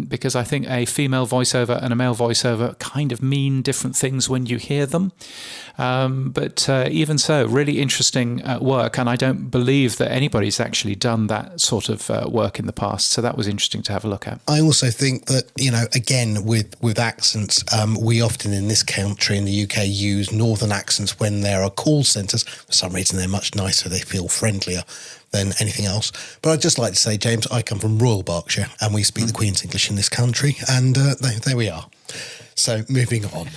Speaker 1: because I think a female voiceover and a male voiceover kind of mean different things when you hear them. But even so, really interesting work, and I don't believe that anybody's actually done that sort of work in the past. So that was interesting to have a look at.
Speaker 3: I also think that, again, with accents, we often in this country, in the UK, use northern accents when there are call centres. For some reason, they're much nicer. They feel friendlier than anything else. But I'd just like to say, James, I come from Royal Berkshire and we speak the Queen's English in this country. And there we are. So moving on.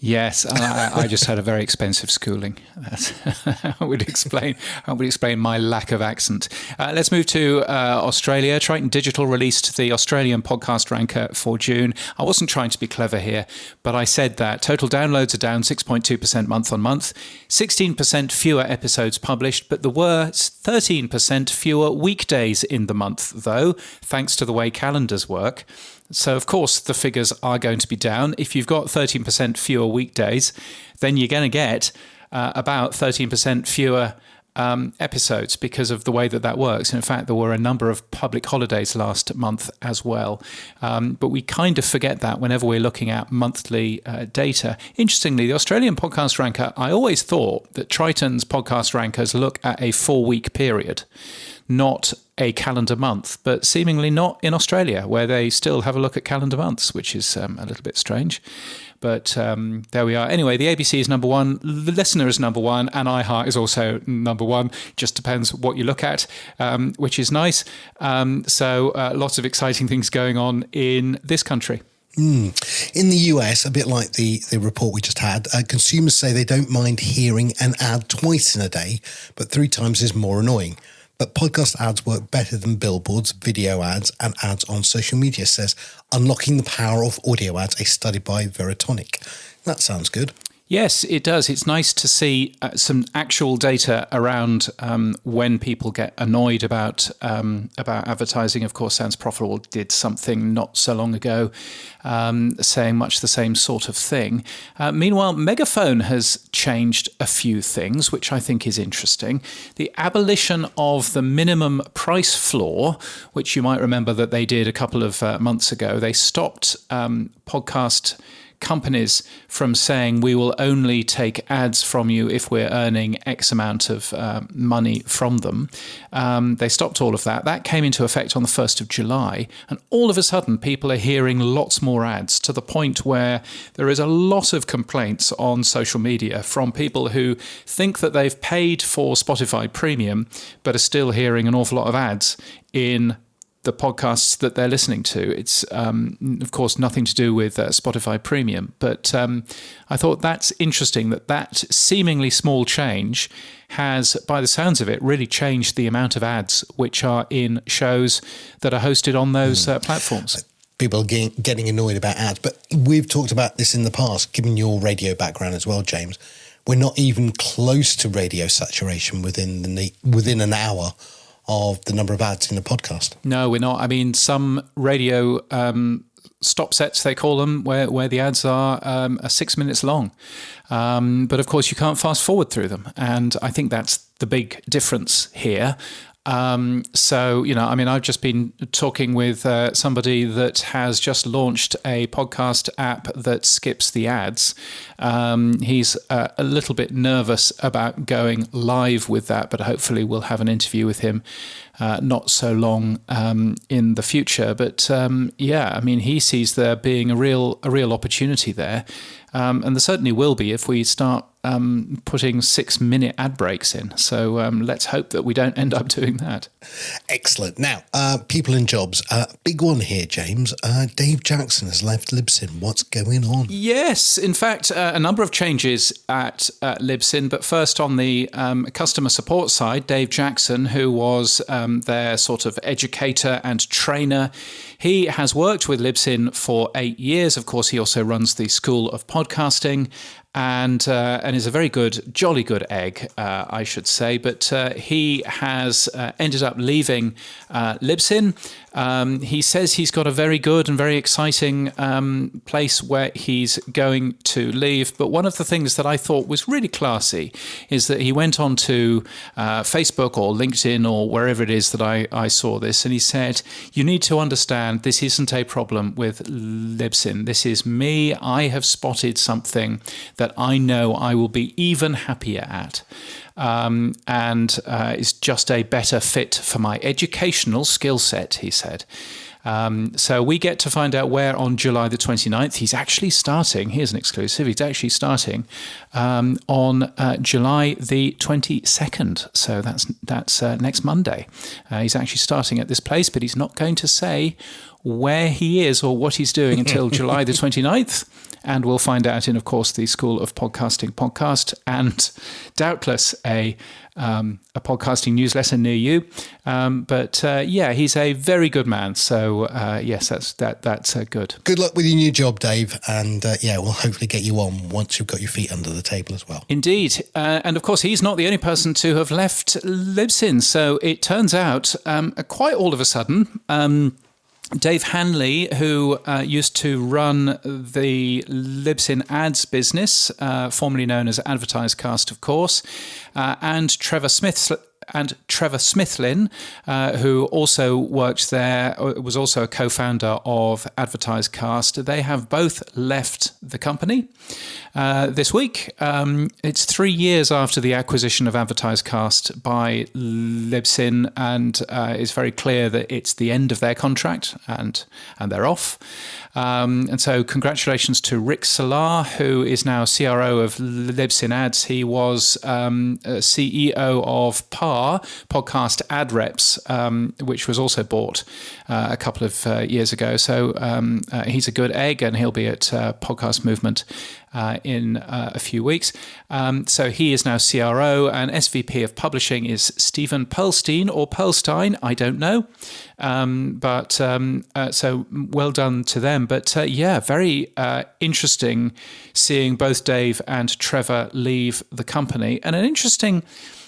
Speaker 1: Yes, I just had a very expensive schooling. That would explain my lack of accent. Let's move to Australia. Triton Digital released the Australian podcast ranker for June. I wasn't trying to be clever here, but I said that total downloads are down 6.2% month on month, 16% fewer episodes published, but there were 13% fewer weekdays in the month, though, thanks to the way calendars work. So, of course, the figures are going to be down. If you've got 13% fewer weekdays, then you're going to get about 13% fewer episodes because of the way that works. And in fact, there were a number of public holidays last month as well. But we kind of forget that whenever we're looking at monthly data. Interestingly, the Australian podcast ranker, I always thought that Triton's podcast rankers look at a 4-week period, not a calendar month, but seemingly not in Australia, where they still have a look at calendar months, which is a little bit strange. But there we are. Anyway, the ABC is number one, the Listener is number one, and iHeart is also number one. Just depends what you look at, which is nice. So lots of exciting things going on in this country.
Speaker 3: In the US, a bit like the report we just had, consumers say they don't mind hearing an ad twice in a day, but 3 times is more annoying. But podcast ads work better than billboards, video ads, and ads on social media, says Unlocking the Power of Audio Ads, a study by Veritonic. That sounds good.
Speaker 1: Yes, it does. It's nice to see some actual data around when people get annoyed about advertising. Of course, Sounds Profitable did something not so long ago saying much the same sort of thing. Meanwhile, Megaphone has changed a few things, which I think is interesting. The abolition of the minimum price floor, which you might remember that they did a couple of months ago. They stopped podcast companies from saying we will only take ads from you if we're earning X amount of money from them. They stopped all of that. That came into effect on the 1st of July. And all of a sudden, people are hearing lots more ads, to the point where there is a lot of complaints on social media from people who think that they've paid for Spotify Premium, but are still hearing an awful lot of ads in the podcasts that they're listening to. It's, of course, nothing to do with Spotify Premium, but I thought that's interesting that seemingly small change has, by the sounds of it, really changed the amount of ads which are in shows that are hosted on those platforms.
Speaker 3: People are getting annoyed about ads, but we've talked about this in the past, given your radio background as well, James. We're not even close to radio saturation within an hour of the number of ads in the podcast.
Speaker 1: No, we're not. I mean, some radio stop sets, they call them, where the ads are 6 minutes long. But of course, you can't fast forward through them. And I think that's the big difference here. So, I've just been talking with somebody that has just launched a podcast app that skips the ads. He's a little bit nervous about going live with that, but hopefully we'll have an interview with him not so long in the future. But he sees there being a real opportunity there. And there certainly will be if we start putting 6-minute ad breaks in. So let's hope that we don't end up doing that.
Speaker 3: Excellent. Now, people and jobs. Big one here, James. Dave Jackson has left Libsyn. What's going on?
Speaker 1: Yes, in fact, a number of changes at Libsyn. But first, on the customer support side, Dave Jackson, who was their sort of educator and trainer, he has worked with Libsyn for 8 years. Of course, he also runs the School of Podcasting. And is a very good, jolly good egg, I should say. But he has ended up leaving Libsyn. He says he's got a very good and very exciting place where he's going to leave. But one of the things that I thought was really classy is that he went on to Facebook or LinkedIn or wherever it is that I saw this, and he said, "You need to understand this isn't a problem with Libsyn. This is me. I have spotted something that I know I will be even happier at. And is just a better fit for my educational skill set," he said. So we get to find out where on July the 29th. He's actually starting, here's an exclusive, he's actually starting on July the 22nd. So that's next Monday. He's actually starting at this place, but he's not going to say where he is or what he's doing until July the 29th. And we'll find out in, of course, the School of Podcasting podcast and doubtless a podcasting newsletter near you. But he's a very good man. So, yes, that's good.
Speaker 3: Good luck with your new job, Dave. And, we'll hopefully get you on once you've got your feet under the table as well.
Speaker 1: Indeed. And, of course, he's not the only person to have left Libsyn. So it turns out, quite all of a sudden, Dave Hanley, who used to run the Libsyn ads business, formerly known as AdvertiseCast, of course, and Trevor Smithlin, who also worked there, was also a co-founder of AdvertiseCast. They have both left the company this week. It's 3 years after the acquisition of AdvertiseCast by Libsyn, and it's very clear that it's the end of their contract, and they're off. And so congratulations to Rick Salar, who is now CRO of Libsyn Ads. He was CEO of PAR, Podcast Ad Reps, which was also bought a couple of years ago. So he's a good egg, and he'll be at Podcast Movement in a few weeks. So he is now CRO, and SVP of Publishing is Stephen Pearlstein or Pearlstein, I don't know. So well done to them. But very interesting seeing both Dave and Trevor leave the company. And an interesting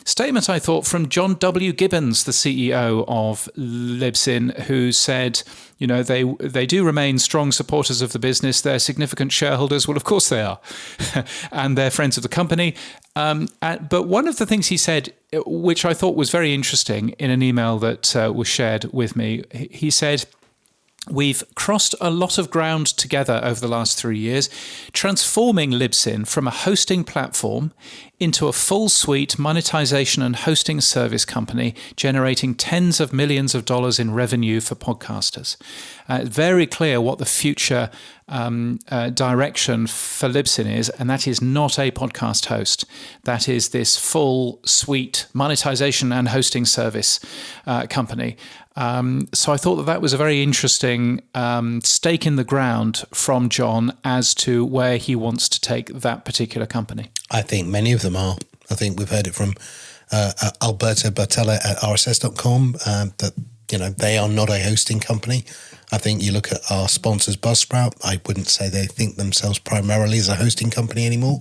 Speaker 1: statement, I thought, from John W. Gibbons, the CEO of Libsyn, who said, they do remain strong supporters of the business. They're significant shareholders. Well, of course they are. And they're friends of the company. But one of the things he said, which I thought was very interesting in an email that was shared with me, he said, "We've crossed a lot of ground together over the last 3 years, transforming Libsyn from a hosting platform into a full suite monetization and hosting service company, generating tens of millions of dollars in revenue for podcasters." Very clear what the future direction for Libsyn is, and that is not a podcast host. That is this full suite monetization and hosting service company. So I thought that was a very interesting stake in the ground from John as to where he wants to take that particular company.
Speaker 3: I think many of them are. I think we've heard it from Alberto Bertella at RSS.com that they are not a hosting company. I think you look at our sponsors, Buzzsprout, I wouldn't say they think themselves primarily as a hosting company anymore.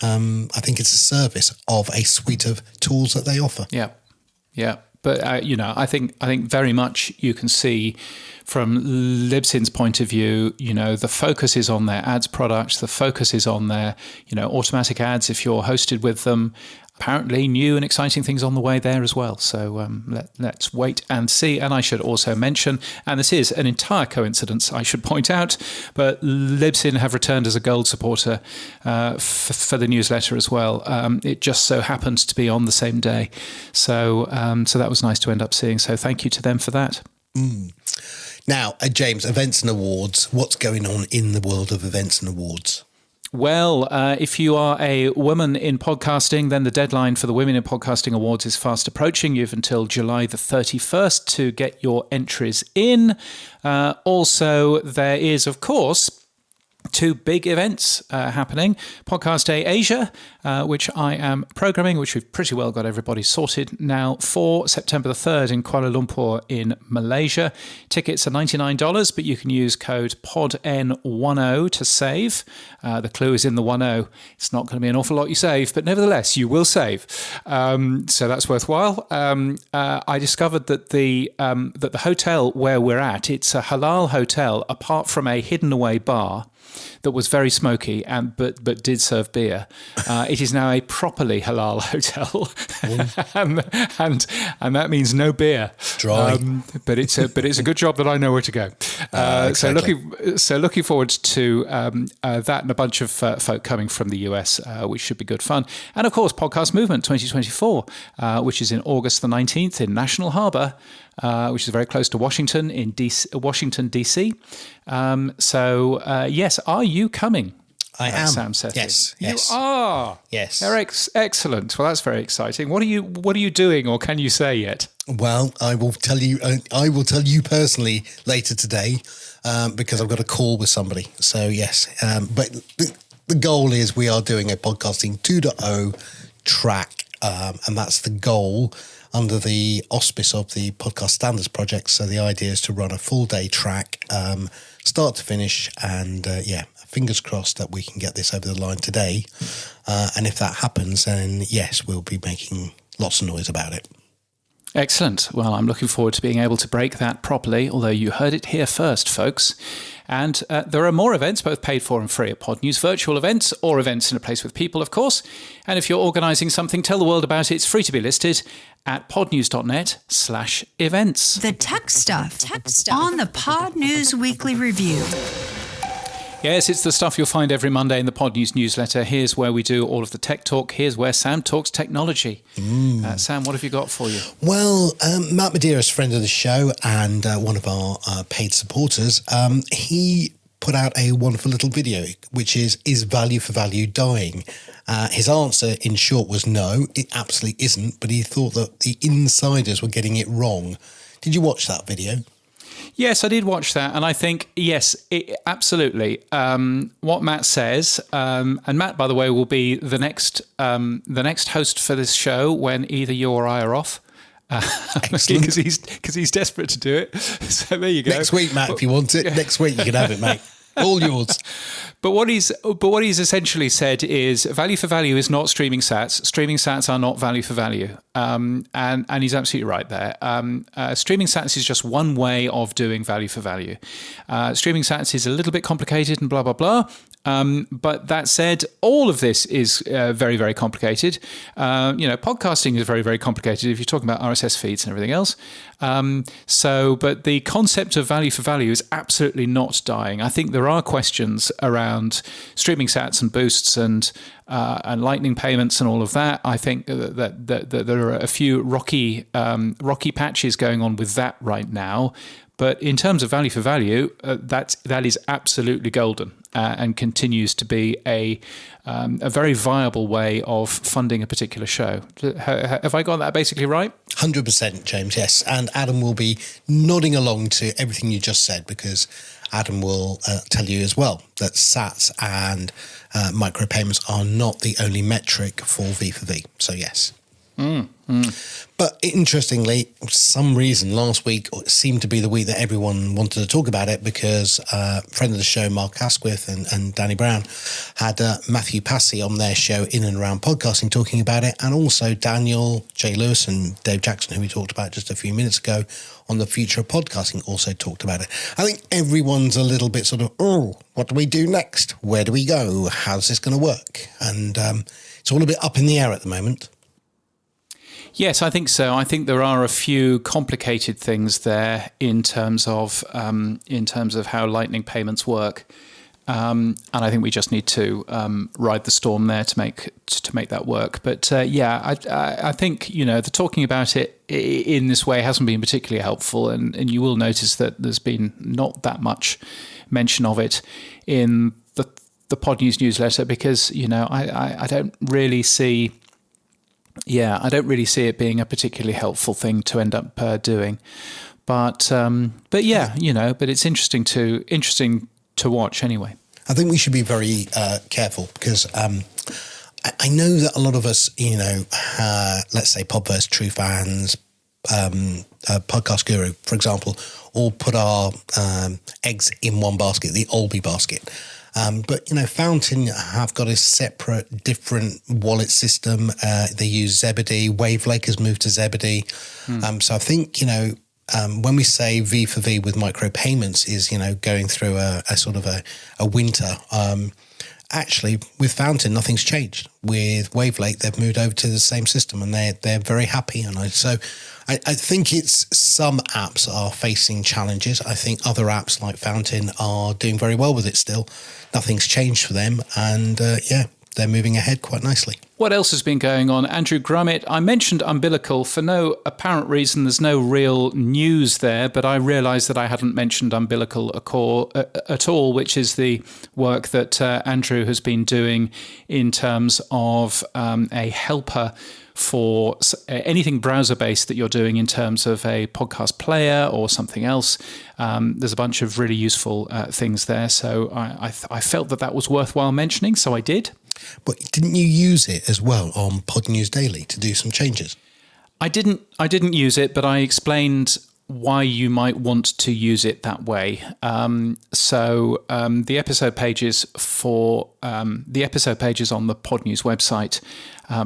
Speaker 3: I think it's a service of a suite of tools that they offer.
Speaker 1: Yeah. But I think very much you can see from Libsyn's point of view, the focus is on their ads products. The focus is on their, automatic ads if you're hosted with them. Apparently new and exciting things on the way there as well. So let's wait and see. And I should also mention, and this is an entire coincidence, I should point out, but Libsyn have returned as a gold supporter for the newsletter as well. It just so happened to be on the same day. So that was nice to end up seeing. So thank you to them for that.
Speaker 3: Now, James, events and awards. What's going on in the world of events and awards?
Speaker 1: Well, if you are a woman in podcasting, then the deadline for the Women in Podcasting Awards is fast approaching. You have until July the 31st to get your entries in. Also, there is, of course, two big events happening. Podcast Day Asia, which I am programming, which we've pretty well got everybody sorted now for September the 3rd in Kuala Lumpur in Malaysia. Tickets are $99, but you can use code PODN10 to save. The clue is in the 10. It's not going to be an awful lot you save, but nevertheless, you will save. So that's worthwhile. I discovered that the hotel where we're at, it's a halal hotel, apart from a hidden away bar that was very smoky but did serve beer. It is now a properly halal hotel, and that means no beer.
Speaker 3: Dry.
Speaker 1: But it's a good job that I know where to go.
Speaker 3: Exactly.
Speaker 1: So looking forward to that and a bunch of folk coming from the US, which should be good fun. And of course, Podcast Movement 2024, which is in August the 19th in National Harbor. Which is very close to Washington in Washington, D.C. Yes, are you coming?
Speaker 3: I am.
Speaker 1: Sam Sethi.
Speaker 3: Yes.
Speaker 1: You are.
Speaker 3: Yes.
Speaker 1: Eric, excellent. Well, that's very exciting. What are you doing, or can you say yet?
Speaker 3: Well, I will tell you. I will tell you personally later today, because I've got a call with somebody. So yes, but the goal is we are doing a podcasting 2.0 track, and that's the goal under the auspice of the Podcast Standards Project. So the idea is to run a full day track, start to finish, and fingers crossed that we can get this over the line today. And if that happens, then yes, we'll be making lots of noise about it.
Speaker 1: Excellent. Well, I'm looking forward to being able to break that properly, although you heard it here first, folks. And there are more events, both paid for and free at Pod News, virtual events or events in a place with people, of course. And if you're organising something, tell the world about it. It's free to be listed at podnews.net/events.
Speaker 2: The tech stuff on the Pod News Weekly Review.
Speaker 1: Yes, it's the stuff you'll find every Monday in the Pod News newsletter. Here's where we do all of the tech talk. Here's where Sam talks technology. Sam, what have you got for you?
Speaker 3: Well, Matt Madeira's friend of the show and one of our paid supporters, he put out a wonderful little video, which is value for value dying? His answer, in short, was no, it absolutely isn't, but he thought that the insiders were getting it wrong. Did you watch that video?
Speaker 1: Yes, I did watch that, and I think, yes, absolutely. What Matt says, and Matt, by the way, will be the next host for this show when either you or I are off. Because he's desperate to do it. So there you go.
Speaker 3: Next week, Matt, if you want it. Next week, you can have it, mate. All yours.
Speaker 1: But what he's essentially said is value for value is not streaming sats. Streaming sats are not value for value. And he's absolutely right there. Streaming sats is just one way of doing value for value. Streaming sats is a little bit complicated and blah, blah, blah. But that said, all of this is very, very complicated. Podcasting is very, very complicated if you're talking about RSS feeds and everything else. But the concept of value for value is absolutely not dying. I think there are questions around streaming sats and boosts and lightning payments and all of that. I think that there are a few rocky patches going on with that right now. But in terms of value for value, that is absolutely golden and continues to be a very viable way of funding a particular show. Have I got that basically right?
Speaker 3: 100%, James, yes. And Adam will be nodding along to everything you just said, because Adam will tell you as well that sats and micropayments are not the only metric for V for V. So yes. But interestingly, for some reason, last week seemed to be the week that everyone wanted to talk about it, because friend of the show, Mark Asquith and Danny Brown, had Matthew Passy on their show In and Around Podcasting talking about it, and also Daniel J. Lewis and Dave Jackson, who we talked about just a few minutes ago on the future of podcasting, also talked about it. I think everyone's a little bit sort of, what do we do next? Where do we go? How's this going to work? And it's all a bit up in the air at the moment.
Speaker 1: Yes, I think so. I think there are a few complicated things there in terms of how lightning payments work, and I think we just need to ride the storm there to make that work. But I think the talking about it in this way hasn't been particularly helpful, and you will notice that there's been not that much mention of it in the Pod News newsletter because I don't really see. Yeah, I don't really see it being a particularly helpful thing to end up doing, but yeah, but it's interesting to watch anyway.
Speaker 3: I think we should be very careful because I know that a lot of us, let's say Podverse True Fans, Podcast Guru, for example, all put our eggs in one basket, the Olby basket. But Fountain have got a separate, different wallet system. They use Zebedee. Wavelake has moved to Zebedee. So I think when we say V for V with micropayments is going through a sort of a winter. Actually, with Fountain, nothing's changed. With Wavelake, they've moved over to the same system, and they're very happy. And I think it's some apps are facing challenges. I think other apps like Fountain are doing very well with it still. Nothing's changed for them, and they're moving ahead quite nicely.
Speaker 1: What else has been going on? Andrew Grummett, I mentioned Umbilical for no apparent reason. There's no real news there, but I realised that I hadn't mentioned Umbilical at all, which is the work that Andrew has been doing in terms of a helper for anything browser-based that you're doing in terms of a podcast player or something else. There's a bunch of really useful things there. So I felt that was worthwhile mentioning, so I did.
Speaker 3: But didn't you use it as well on Pod News Daily to do some changes?
Speaker 1: I didn't use it, but I explained why you might want to use it that way. So the episode pages on the Pod News website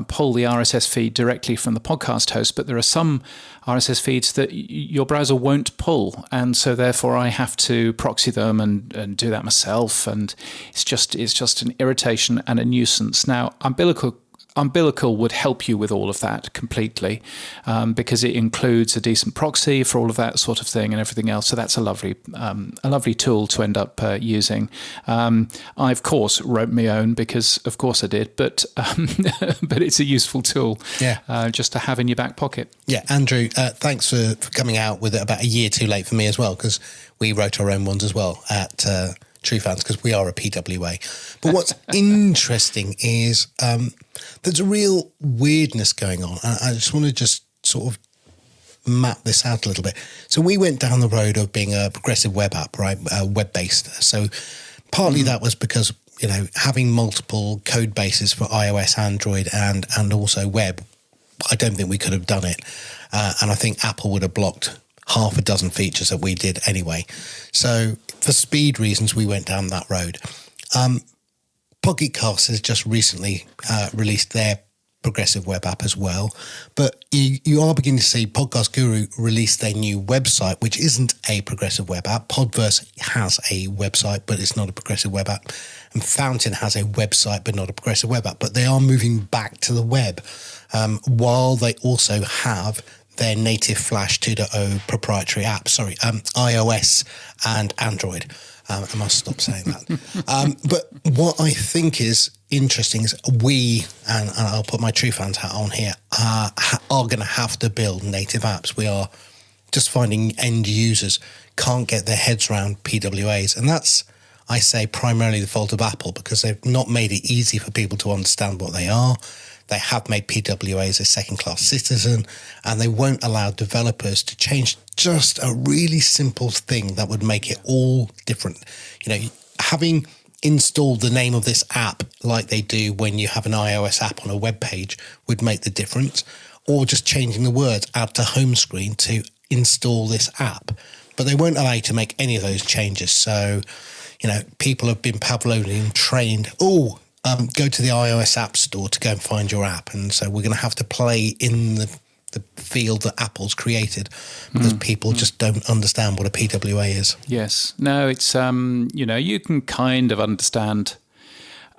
Speaker 1: pull the RSS feed directly from the podcast host, but there are some RSS feeds that your browser won't pull, and so therefore I have to proxy them and do that myself, and it's just an irritation and a nuisance. Now, Umbilical would help you with all of that completely because it includes a decent proxy for all of that sort of thing and everything else. So that's a lovely tool to end up using. I, of course, wrote my own because, of course, I did, but it's a useful tool just to have in your back pocket. Yeah,
Speaker 3: Andrew, thanks for coming out with it about a year too late for me as well, because we wrote our own ones as well at True Fans, because we are a PWA. But what's interesting is there's a real weirdness going on. I just want to sort of map this out a little bit. So we went down the road of being a progressive web app, right? Web-based. So partly that was because, having multiple code bases for iOS, Android, and also web, I don't think we could have done it. And I think Apple would have blocked half a dozen features that we did anyway. So for speed reasons, we went down that road. Pocket Cast has just recently released their progressive web app as well. But you are beginning to see Podcast Guru release their new website, which isn't a progressive web app. Podverse has a website, but it's not a progressive web app. And Fountain has a website, but not a progressive web app. But they are moving back to the web, while they also have their native Flash 2.0 proprietary app, iOS and Android. I must stop saying that. But what I think is interesting is we, and I'll put my True Fans hat on here, are going to have to build native apps. We are just finding end users can't get their heads around PWAs. And that's, I say, primarily the fault of Apple, because they've not made it easy for people to understand what they are. They have made PWAs a second-class citizen, and they won't allow developers to change just a really simple thing that would make it all different. Having installed the name of this app like they do when you have an iOS app on a web page would make the difference, or just changing the words add to home screen to install this app. But they won't allow you to make any of those changes. So, people have been Pavlovian trained, go to the iOS App Store to go and find your app. And so we're going to have to play in the field that Apple's created, because people just don't understand what a PWA is.
Speaker 1: Yes. No, it's, you can kind of understand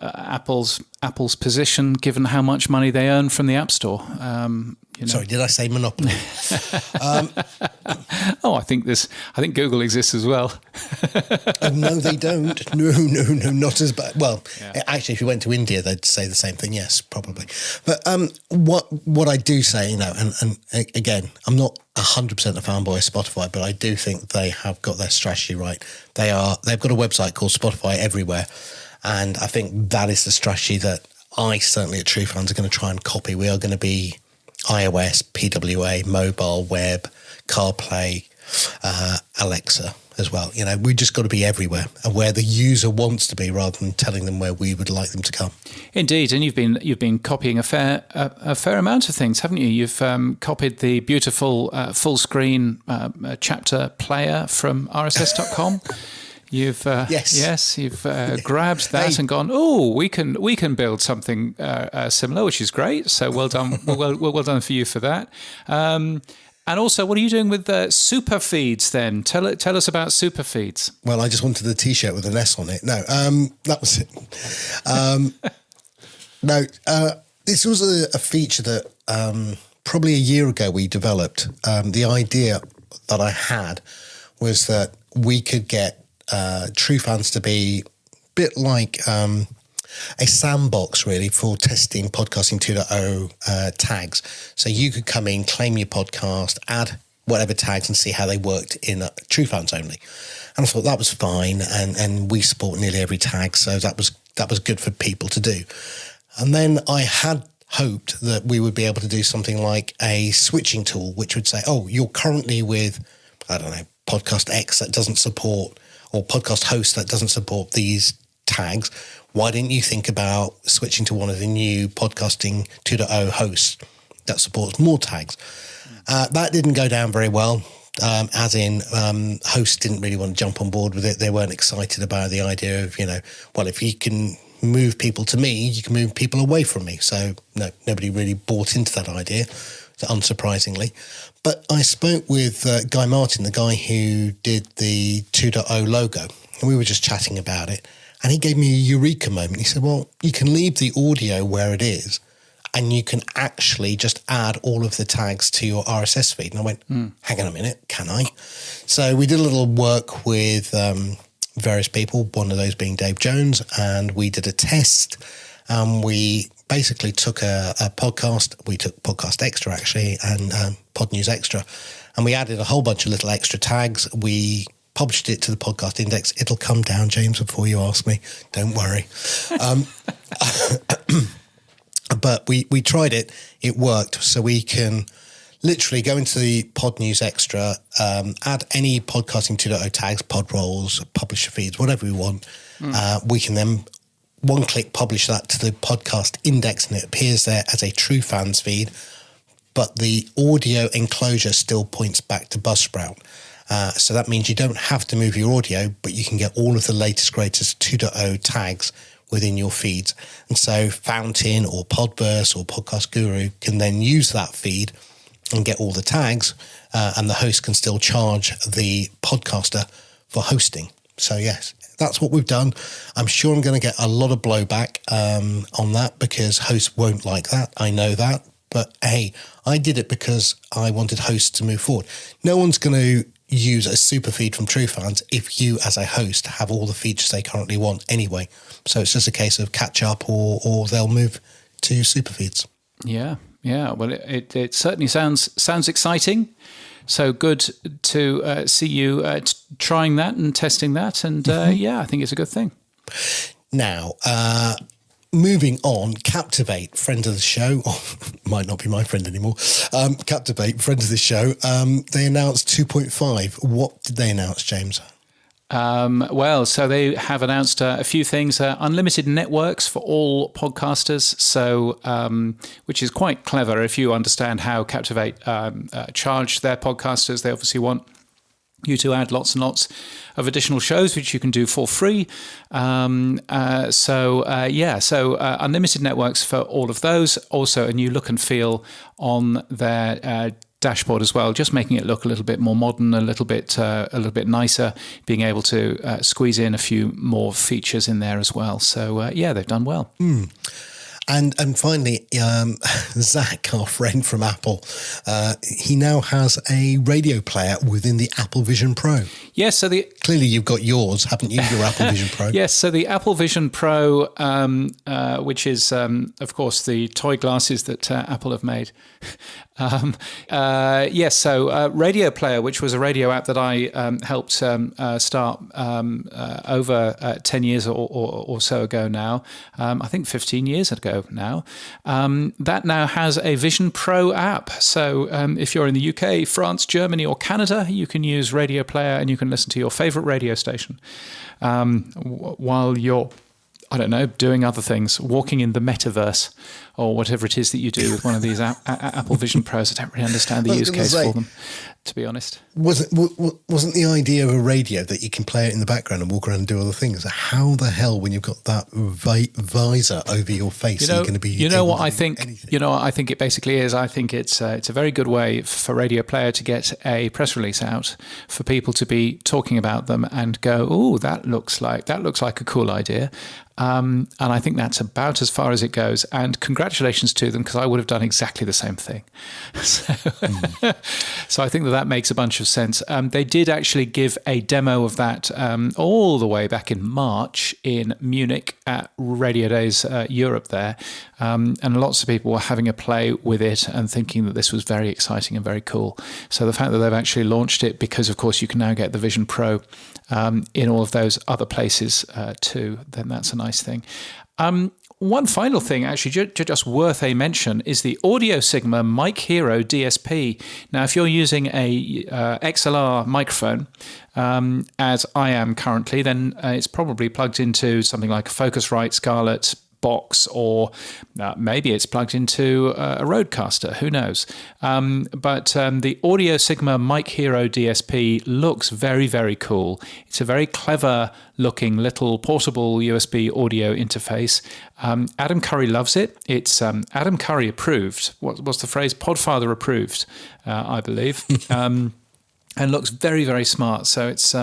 Speaker 1: Apple's position given how much money they earn from the App Store.
Speaker 3: Sorry, did I say monopoly?
Speaker 1: I think Google exists as well.
Speaker 3: No, they don't. No, not as bad. Well, actually, if you went to India, they'd say the same thing. Yes, probably. But what I do say, and again, I'm not 100% a fanboy of Spotify, but I do think they have got their strategy right. They've got a website called Spotify Everywhere. And I think that is the strategy that I certainly at True Fans are going to try and copy. We are going to be iOS, PWA, mobile, web, CarPlay, Alexa as well. You know, we just got to be everywhere and where the user wants to be rather than telling them where we would like them to come.
Speaker 1: Indeed, and you've been copying a fair amount of things, haven't you? You've copied the beautiful full screen chapter player from RSS.com. You've you've grabbed that and gone, oh, we can build something similar, which is great. So well done, well done for you for that. And also, what are you doing with super feeds then? Tell us about super feeds.
Speaker 3: Well, I just wanted the T-shirt with an S on it. No, that was it. This was a feature that probably a year ago we developed. The idea that I had was that we could get True Fans to be a bit like a sandbox really for testing podcasting 2.0 tags. So you could come in, claim your podcast, add whatever tags and see how they worked in True Fans only. And I thought that was fine. And we support nearly every tag. So that was good for people to do. And then I had hoped that we would be able to do something like a switching tool, which would say, oh, you're currently with, I don't know, podcast X that doesn't support, or podcast host that doesn't support these tags. Why didn't you think about switching to one of the new podcasting 2.0 hosts that supports more tags? That didn't go down very well, as in hosts didn't really want to jump on board with it. They weren't excited about the idea of, well, if you can move people to me, you can move people away from me. So no, nobody really bought into that idea, unsurprisingly. But I spoke with Guy Martin, the guy who did the 2.0 logo, and we were just chatting about it. And he gave me a eureka moment. He said, well, you can leave the audio where it is and you can actually just add all of the tags to your RSS feed. And I went, hang on a minute, can I? So we did a little work with various people, one of those being Dave Jones, and we did a test. We basically took a podcast. We took Podcast Extra, actually, and Pod News Extra. And we added a whole bunch of little extra tags. We published it to the podcast index. It'll come down, James, before you ask me. Don't worry. But we tried it. It worked. So we can literally go into the Pod News Extra, add any podcasting 2.0 tags, pod rolls, publisher feeds, whatever we want. We can then one-click publish that to the podcast index, and it appears there as a True Fans feed. But the audio enclosure still points back to Buzzsprout. So that means you don't have to move your audio, but you can get all of the latest, greatest 2.0 tags within your feeds. And so Fountain or Podverse or Podcast Guru can then use that feed and get all the tags, and the host can still charge the podcaster for hosting. So yes, that's what we've done. I'm sure I'm going to get a lot of blowback on that because hosts won't like that. I know that. But hey, I did it because I wanted hosts to move forward. No one's going to use a super feed from True Fans if you as a host have all the features they currently want anyway. So it's just a case of catch up or they'll move to super feeds.
Speaker 1: Yeah. Well, it certainly sounds exciting. So good to see you trying that and testing that. And I think it's a good thing.
Speaker 3: Now, moving on, Captivate, friend of the show, or might not be my friend anymore, Captivate, friend of the show, they announced 2.5. What did they announce, James?
Speaker 1: So they have announced a few things, unlimited networks for all podcasters, so which is quite clever if you understand how Captivate charge their podcasters. They obviously want you to add lots and lots of additional shows, which you can do for free. So unlimited networks for all of those. Also, a new look and feel on their dashboard as well, just making it look a little bit more modern, a little bit nicer, being able to squeeze in a few more features in there as well. So they've done well.
Speaker 3: And finally, Zach, our friend from Apple, he now has a radio player within the Apple Vision Pro.
Speaker 1: Yes, so
Speaker 3: clearly you've got yours, haven't you? Your Apple Vision Pro.
Speaker 1: Yes, so the Apple Vision Pro, which is of course the toy glasses that Apple have made, Yes, so Radio Player, which was a radio app that I helped start over 10 years or so ago now, I think 15 years ago now, that now has a Vision Pro app. So if you're in the UK, France, Germany or Canada, you can use Radio Player and you can listen to your favourite radio station while you're, I don't know, doing other things, walking in the metaverse or whatever it is that you do with one of these Apple Vision Pros. I don't really understand the use case for them, to be honest.
Speaker 3: Wasn't the idea of a radio that you can play it in the background and walk around and do other things? How the hell, when you've got that visor over your face, are you going to be?
Speaker 1: You know what I think? Anything? You know what I think it basically is. I think it's a very good way for Radio Player to get a press release out for people to be talking about them and go, "Oh, that looks like a cool idea." And I think that's about as far as it goes. And congratulations to them, because I would have done exactly the same thing. So I think that makes a bunch of sense. They did actually give a demo of that all the way back in March in Munich at Radio Days Europe there. And lots of people were having a play with it and thinking that this was very exciting and very cool. So the fact that they've actually launched it, because of course you can now get the Vision Pro in all of those other places too, then that's a nice thing. One final thing, actually, just worth a mention, is the Audio Sigma Mic Hero DSP. Now, if you're using a XLR microphone, as I am currently, then it's probably plugged into something like a Focusrite Scarlett box, or maybe it's plugged into a Rodecaster, who knows. But the Audio Sigma Mic Hero DSP looks very, very cool. It's a very clever looking little portable USB audio interface. Adam Curry loves it. It's Adam Curry approved. What's the phrase? Podfather approved, I believe. And looks very, very smart. So it's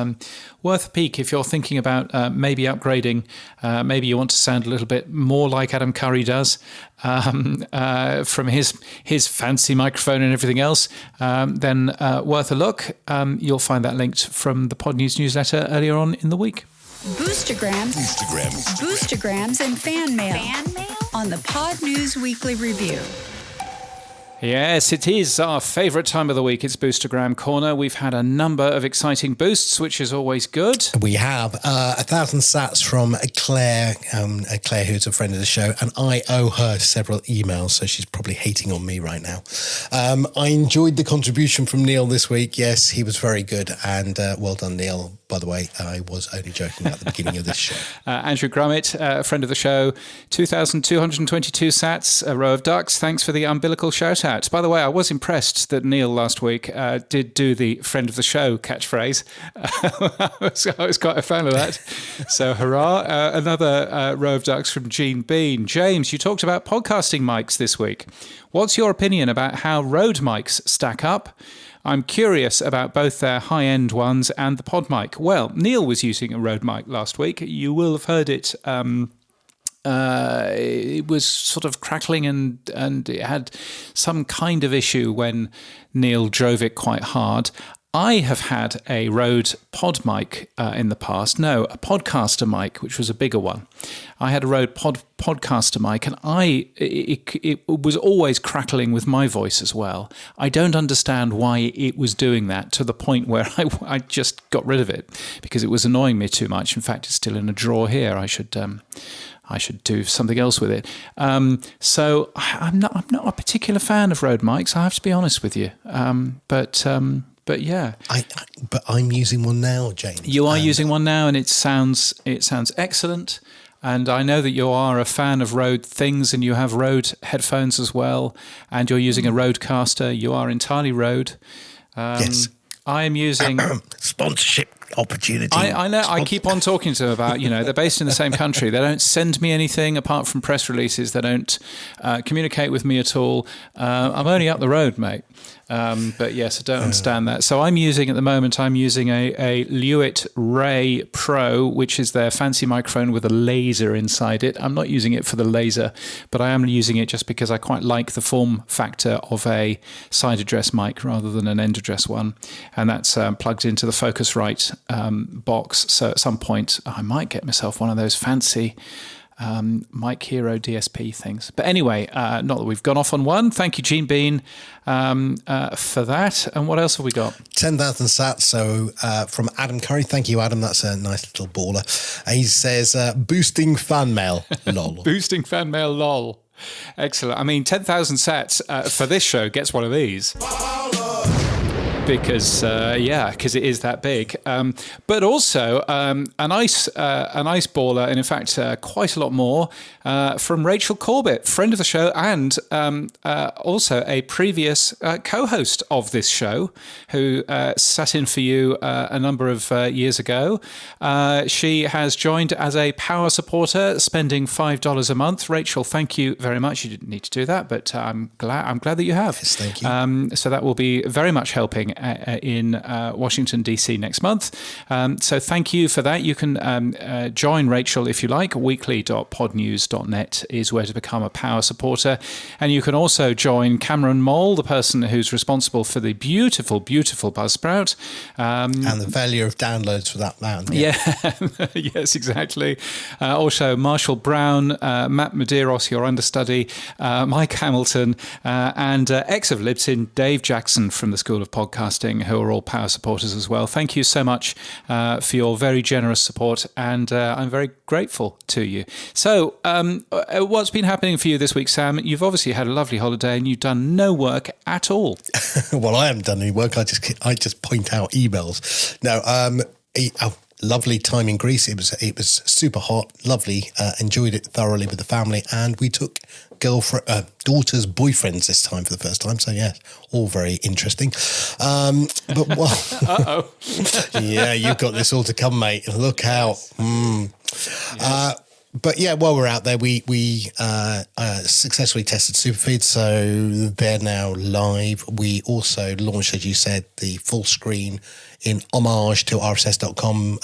Speaker 1: worth a peek if you're thinking about maybe upgrading. Maybe you want to sound a little bit more like Adam Curry does from his fancy microphone and everything else. Then worth a look. You'll find that linked from the Pod News newsletter earlier on in the week.
Speaker 2: Boostergrams, and fan mail on the Pod News Weekly Review.
Speaker 1: Yes, it is our favourite time of the week. It's Boostergram Corner. We've had a number of exciting boosts, which is always good.
Speaker 3: We have 1,000 sats from Claire, Claire, who's a friend of the show, and I owe her several emails, so she's probably hating on me right now. I enjoyed the contribution from Neil this week. Yes, he was very good, and well done, Neil. By the way, I was only joking at the beginning of this show. Andrew
Speaker 1: Grummett, a friend of the show, 2,222 sats, a row of ducks. Thanks for the umbilical shout-out. By the way, I was impressed that Neil last week did do the friend of the show catchphrase. I was quite a fan of that. So hurrah. Another row of ducks from Gene Bean. James, you talked about podcasting mics this week. What's your opinion about how Rode mics stack up? I'm curious about both their high-end ones and the pod mic. Well, Neil was using a Rode mic last week. You will have heard it. It was sort of crackling and it had some kind of issue when Neil drove it quite hard. I have had a Rode pod mic in the past. No, a podcaster mic, which was a bigger one. I had a Rode podcaster mic, and it was always crackling with my voice as well. I don't understand why it was doing that, to the point where I just got rid of it because it was annoying me too much. In fact, it's still in a drawer here. I should do something else with it. So I'm not a particular fan of Rode mics. I have to be honest with you. But yeah,
Speaker 3: but I'm using one now, James.
Speaker 1: You are using one now, and it sounds excellent. And I know that you are a fan of Rode things, and you have Rode headphones as well, and you're using a Rodecaster. You are entirely Rode.
Speaker 3: Yes.
Speaker 1: I am using
Speaker 3: sponsorship opportunity.
Speaker 1: I know. I keep on talking to them about, they're based in the same country. They don't send me anything apart from press releases. They don't communicate with me at all. I'm only up the road, mate. But yes, I don't understand that. So I'm using, at the moment, a Lewitt Ray Pro, which is their fancy microphone with a laser inside it. I'm not using it for the laser, but I am using it just because I quite like the form factor of a side address mic rather than an end address one. And that's plugged into the Focusrite box. So at some point, I might get myself one of those fancy Mic Hero DSP things. But anyway, not that we've gone off on one. Thank you, Gene Bean, for that. And what else have we got?
Speaker 3: 10,000 sats. So from Adam Curry. Thank you, Adam. That's a nice little baller. He says, boosting fan mail. Lol.
Speaker 1: Boosting fan mail, lol. Excellent. I mean, 10,000 sats for this show gets one of these. Because it is that big. But also a nice baller, and in fact quite a lot more from Rachel Corbett, friend of the show, and also a previous co-host of this show, who sat in for you a number of years ago. She has joined as a power supporter, spending $5 a month. Rachel, thank you very much. You didn't need to do that, but I'm glad that you have.
Speaker 3: Yes, thank you.
Speaker 1: So that will be very much helping in Washington, D.C. next month. So thank you for that. You can join Rachel if you like. weekly.podnews.net is where to become a power supporter. And you can also join Cameron Mole, the person who's responsible for the beautiful, beautiful Buzzsprout.
Speaker 3: And the value of downloads for that man.
Speaker 1: Yeah, yes, exactly. Also, Marshall Brown, Matt Medeiros, your understudy, Mike Hamilton, and ex of Libsyn, Dave Jackson from the School of Podcasting, who are all power supporters as well. Thank you so much for your very generous support, and I'm very grateful to you. So, what's been happening for you this week, Sam? You've obviously had a lovely holiday, and you've done no work at all.
Speaker 3: Well, I haven't done any work. I just point out emails. No, a lovely time in Greece. It was super hot, lovely. Enjoyed it thoroughly with the family, and we took daughter's boyfriends this time for the first time. So yeah, all very interesting. But well, yeah, you've got this all to come, mate. Look out. Yes. But yeah, while we're out there, we successfully tested Superfeed, so they're now live. We also launched, as you said, the full screen in homage to rss.com.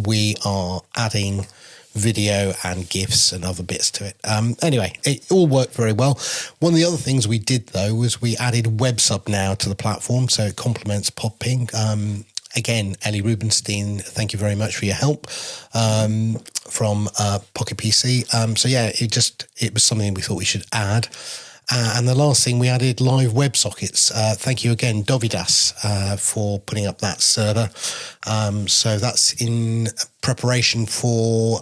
Speaker 3: We are adding video and GIFs and other bits to it. Anyway, it all worked very well. One of the other things we did, though, was we added WebSub now to the platform, so it complements PodPing. Again, Ellie Rubenstein, thank you very much for your help from Pocket PC. So yeah, it was something we thought we should add. And the last thing, we added live WebSockets. Thank you again, Dovidas, for putting up that server. So that's in preparation for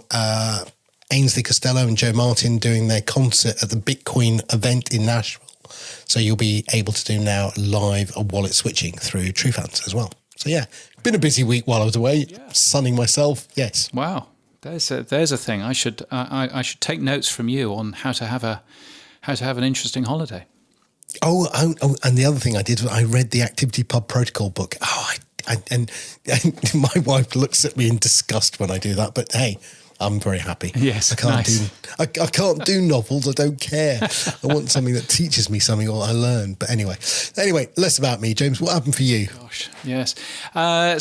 Speaker 3: Ainsley Costello and Joe Martin doing their concert at the Bitcoin event in Nashville. So you'll be able to do now live wallet switching through TrueFans as well. So yeah, been a busy week while I was away, sunning myself. Yes.
Speaker 1: Wow, there's a thing. I should take notes from you on how to have an interesting holiday.
Speaker 3: Oh, and the other thing I did was I read the Activity Pub Protocol book. And my wife looks at me in disgust when I do that. But hey, I'm very happy.
Speaker 1: Yes,
Speaker 3: I can't do novels. I don't care. I want something that teaches me something or I learn. But anyway, less about me, James. What happened for you?
Speaker 1: Gosh, yes.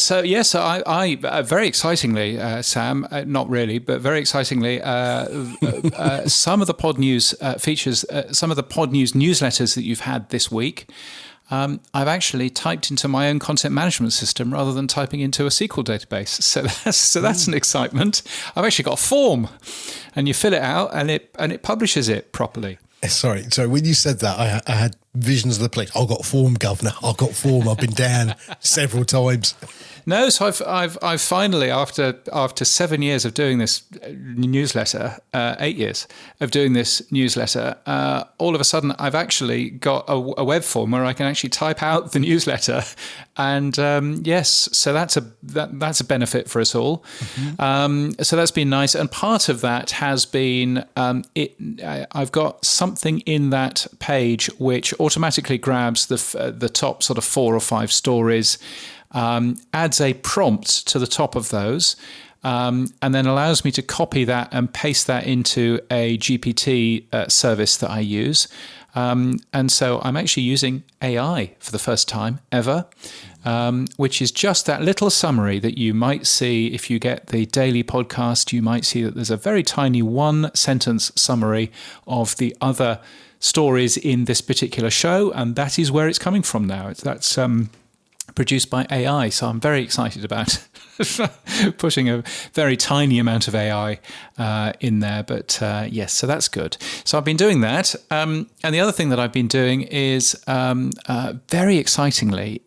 Speaker 1: So I very excitingly, Sam, not really, but very excitingly, some of the Pod News features, some of the Pod News newsletters that you've had this week, I've actually typed into my own content management system rather than typing into a SQL database. So that's an excitement. I've actually got a form, and you fill it out, and it publishes it properly.
Speaker 3: Sorry. When you said that, I had visions of the place. I've got form, governor. I've got form. I've been down several times.
Speaker 1: No, so I've finally, after 7 years of doing this newsletter, 8 years of doing this newsletter, all of a sudden I've actually got a web form where I can actually type out the newsletter, and yes, so that's a benefit for us all. Mm-hmm. So that's been nice, and part of that has been I've got something in that page which automatically grabs the top sort of 4 or 5 stories. Adds a prompt to the top of those, and then allows me to copy that and paste that into a GPT service that I use. And so I'm actually using AI for the first time ever, which is just that little summary that you might see if you get the daily podcast. You might see that there's a very tiny 1-sentence summary of the other stories in this particular show, and that is where it's coming from now. That's produced by AI, so I'm very excited about putting a very tiny amount of AI in there. But yes, so that's good. So I've been doing that. And the other thing that I've been doing is very excitingly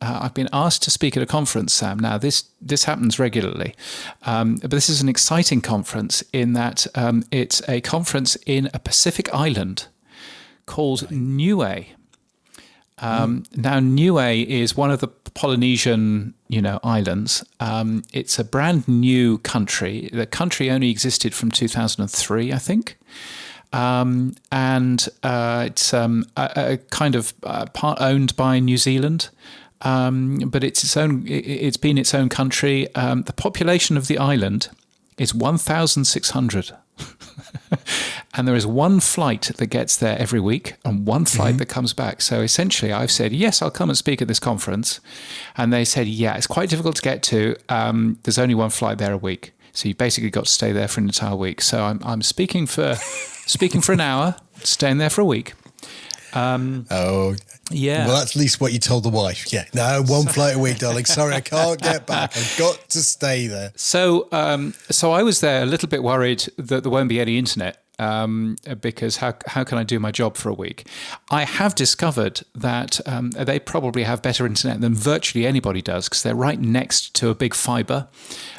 Speaker 1: I've been asked to speak at a conference, Sam. Now, this happens regularly, but this is an exciting conference in that it's a conference in a Pacific island called Niue. Now, Niue is one of the Polynesian, islands. It's a brand new country. The country only existed from 2003, I think. And it's a kind of part owned by New Zealand. But it's been its own country. The population of the island is 1,600. And there is one flight that gets there every week and one flight that comes back. So essentially I've said, yes, I'll come and speak at this conference. And they said, yeah, it's quite difficult to get to. There's only one flight there a week. So you basically got to stay there for an entire week. So I'm speaking for an hour, staying there for a week. Yeah.
Speaker 3: Well, that's at least what you told the wife. Yeah. No, one flight a week, darling. Sorry, I can't get back. I've got to stay there.
Speaker 1: So I was there a little bit worried that there won't be any internet. Because how can I do my job for a week? I have discovered that they probably have better internet than virtually anybody does because they're right next to a big fibre.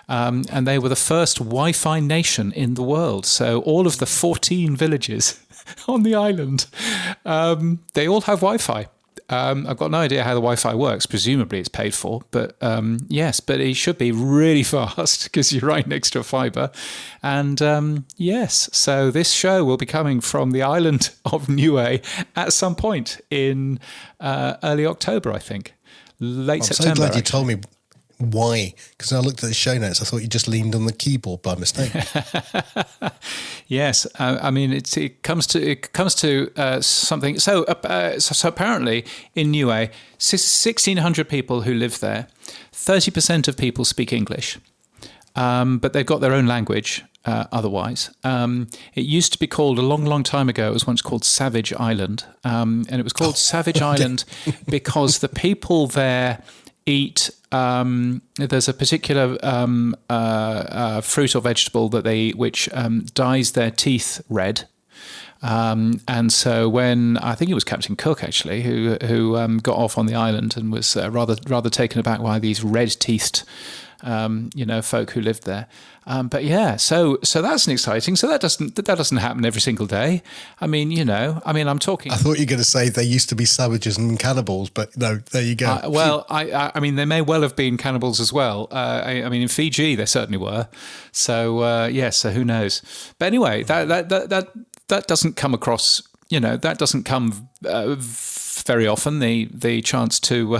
Speaker 1: And they were the first Wi-Fi nation in the world. So all of the 14 villages on the island, they all have Wi-Fi. I've got no idea how the Wi-Fi works. Presumably it's paid for, but yes, but it should be really fast because you're right next to a fibre. And yes, so this show will be coming from the island of Niue at some point in early October, I think. Late September.
Speaker 3: I'm so glad you told me why, because I looked at the show notes. I thought you just leaned on the keyboard by mistake.
Speaker 1: Yes, I mean it comes to something. So apparently in Niue, 1,600 people who live there. 30% of people speak English, but they've got their own language. Otherwise, it used to be called a long time ago. It was once called Savage Island, and it was called Savage Island because the people there eat. There's a particular fruit or vegetable that they eat which dyes their teeth red. And so when I think it was Captain Cook actually who got off on the island and was rather taken aback by these red-teethed folk who lived there. But yeah, so that's an exciting. So that doesn't happen every single day. I mean, I'm talking.
Speaker 3: I thought you were going to say they used to be savages and cannibals, but no, there you go.
Speaker 1: I mean, they may well have been cannibals as well. I mean, in Fiji, they certainly were. So so who knows? But anyway, that doesn't come across. That doesn't come very often. The chance to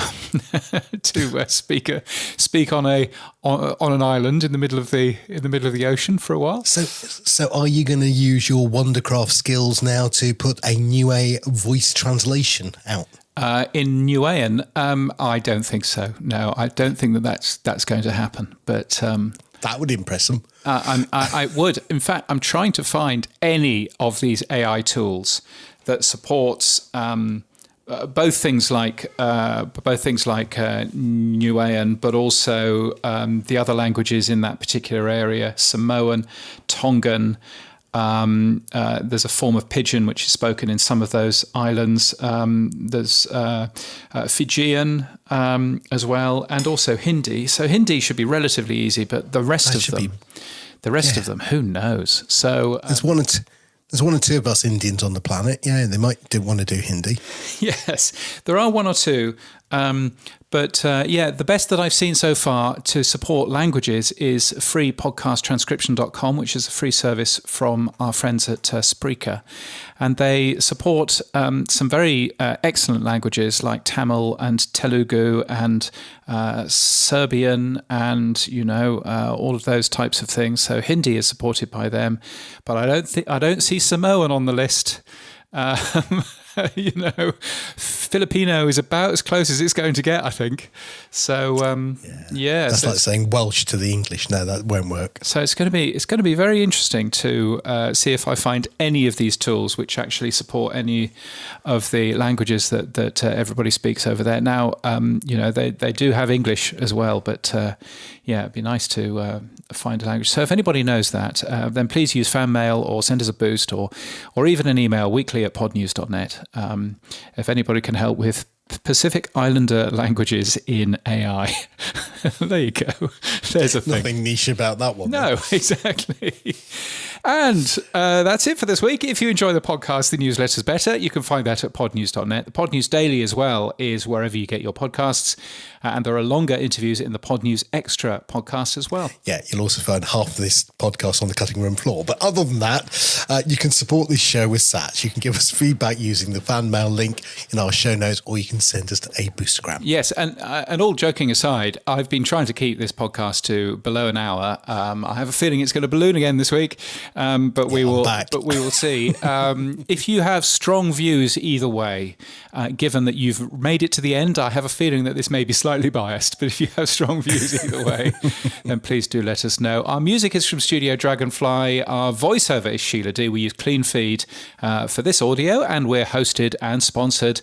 Speaker 1: speak on an island in the middle of the ocean for a while.
Speaker 3: So are you going to use your Wondercraft skills now to put a Niue voice translation out?
Speaker 1: In Niuean, I don't think so. No, I don't think that's going to happen. But
Speaker 3: that would impress them.
Speaker 1: I would. In fact, I'm trying to find any of these AI tools that supports both things like Niuean, but also the other languages in that particular area: Samoan, Tongan. There's a form of Pidgin which is spoken in some of those islands. There's Fijian as well, and also Hindi. So Hindi should be relatively easy, but the rest of them, who knows? So
Speaker 3: there's one or two of us Indians on the planet. Yeah, they might want to do Hindi.
Speaker 1: Yes, there are one or two. But the best that I've seen so far to support languages is freepodcasttranscription.com, which is a free service from our friends at Spreaker. And they support some very excellent languages like Tamil and Telugu and Serbian and, all of those types of things. So Hindi is supported by them. But I don't see Samoan on the list. You know, Filipino is about as close as it's going to get, I think. So, yeah.
Speaker 3: That's
Speaker 1: so
Speaker 3: like saying Welsh to the English. No, that won't work.
Speaker 1: So it's going to be very interesting to see if I find any of these tools which actually support any of the languages that everybody speaks over there. Now, you know, they do have English as well, but yeah, it'd be nice to find a language. So if anybody knows that, then please use fan mail or send us a boost or even an email, weekly@podnews.net. If anybody can help with Pacific Islander languages in AI. There you go. There's a thing.
Speaker 3: Nothing niche about that one.
Speaker 1: No, exactly. And that's it for this week. If you enjoy the podcast, the newsletter's better. You can find that at podnews.net. The Pod News Daily as well is wherever you get your podcasts. And there are longer interviews in the Pod News Extra podcast as well.
Speaker 3: Yeah, you'll also find half of this podcast on the cutting room floor. But other than that, you can support this show with sats. You can give us feedback using the fan mail link in our show notes, or you can send us a Boostagram.
Speaker 1: Yes, and all joking aside, I've been trying to keep this podcast to below an hour. I have a feeling it's going to balloon again this week, but we will see. If you have strong views either way, given that you've made it to the end, I have a feeling that this may be slightly biased, but if you have strong views either way, then please do let us know. Our music is from Studio Dragonfly. Our voiceover is Sheila D. We use Clean Feed for this audio, and we're hosted and sponsored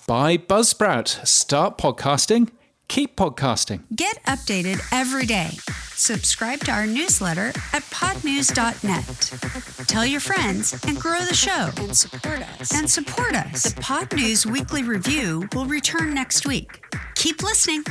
Speaker 1: by Buzzsprout. Start podcasting. Keep podcasting.
Speaker 2: Get updated every day. Subscribe to our newsletter at podnews.net. Tell your friends and grow the show.
Speaker 7: And support us.
Speaker 2: The Pod News Weekly Review will return next week. Keep listening.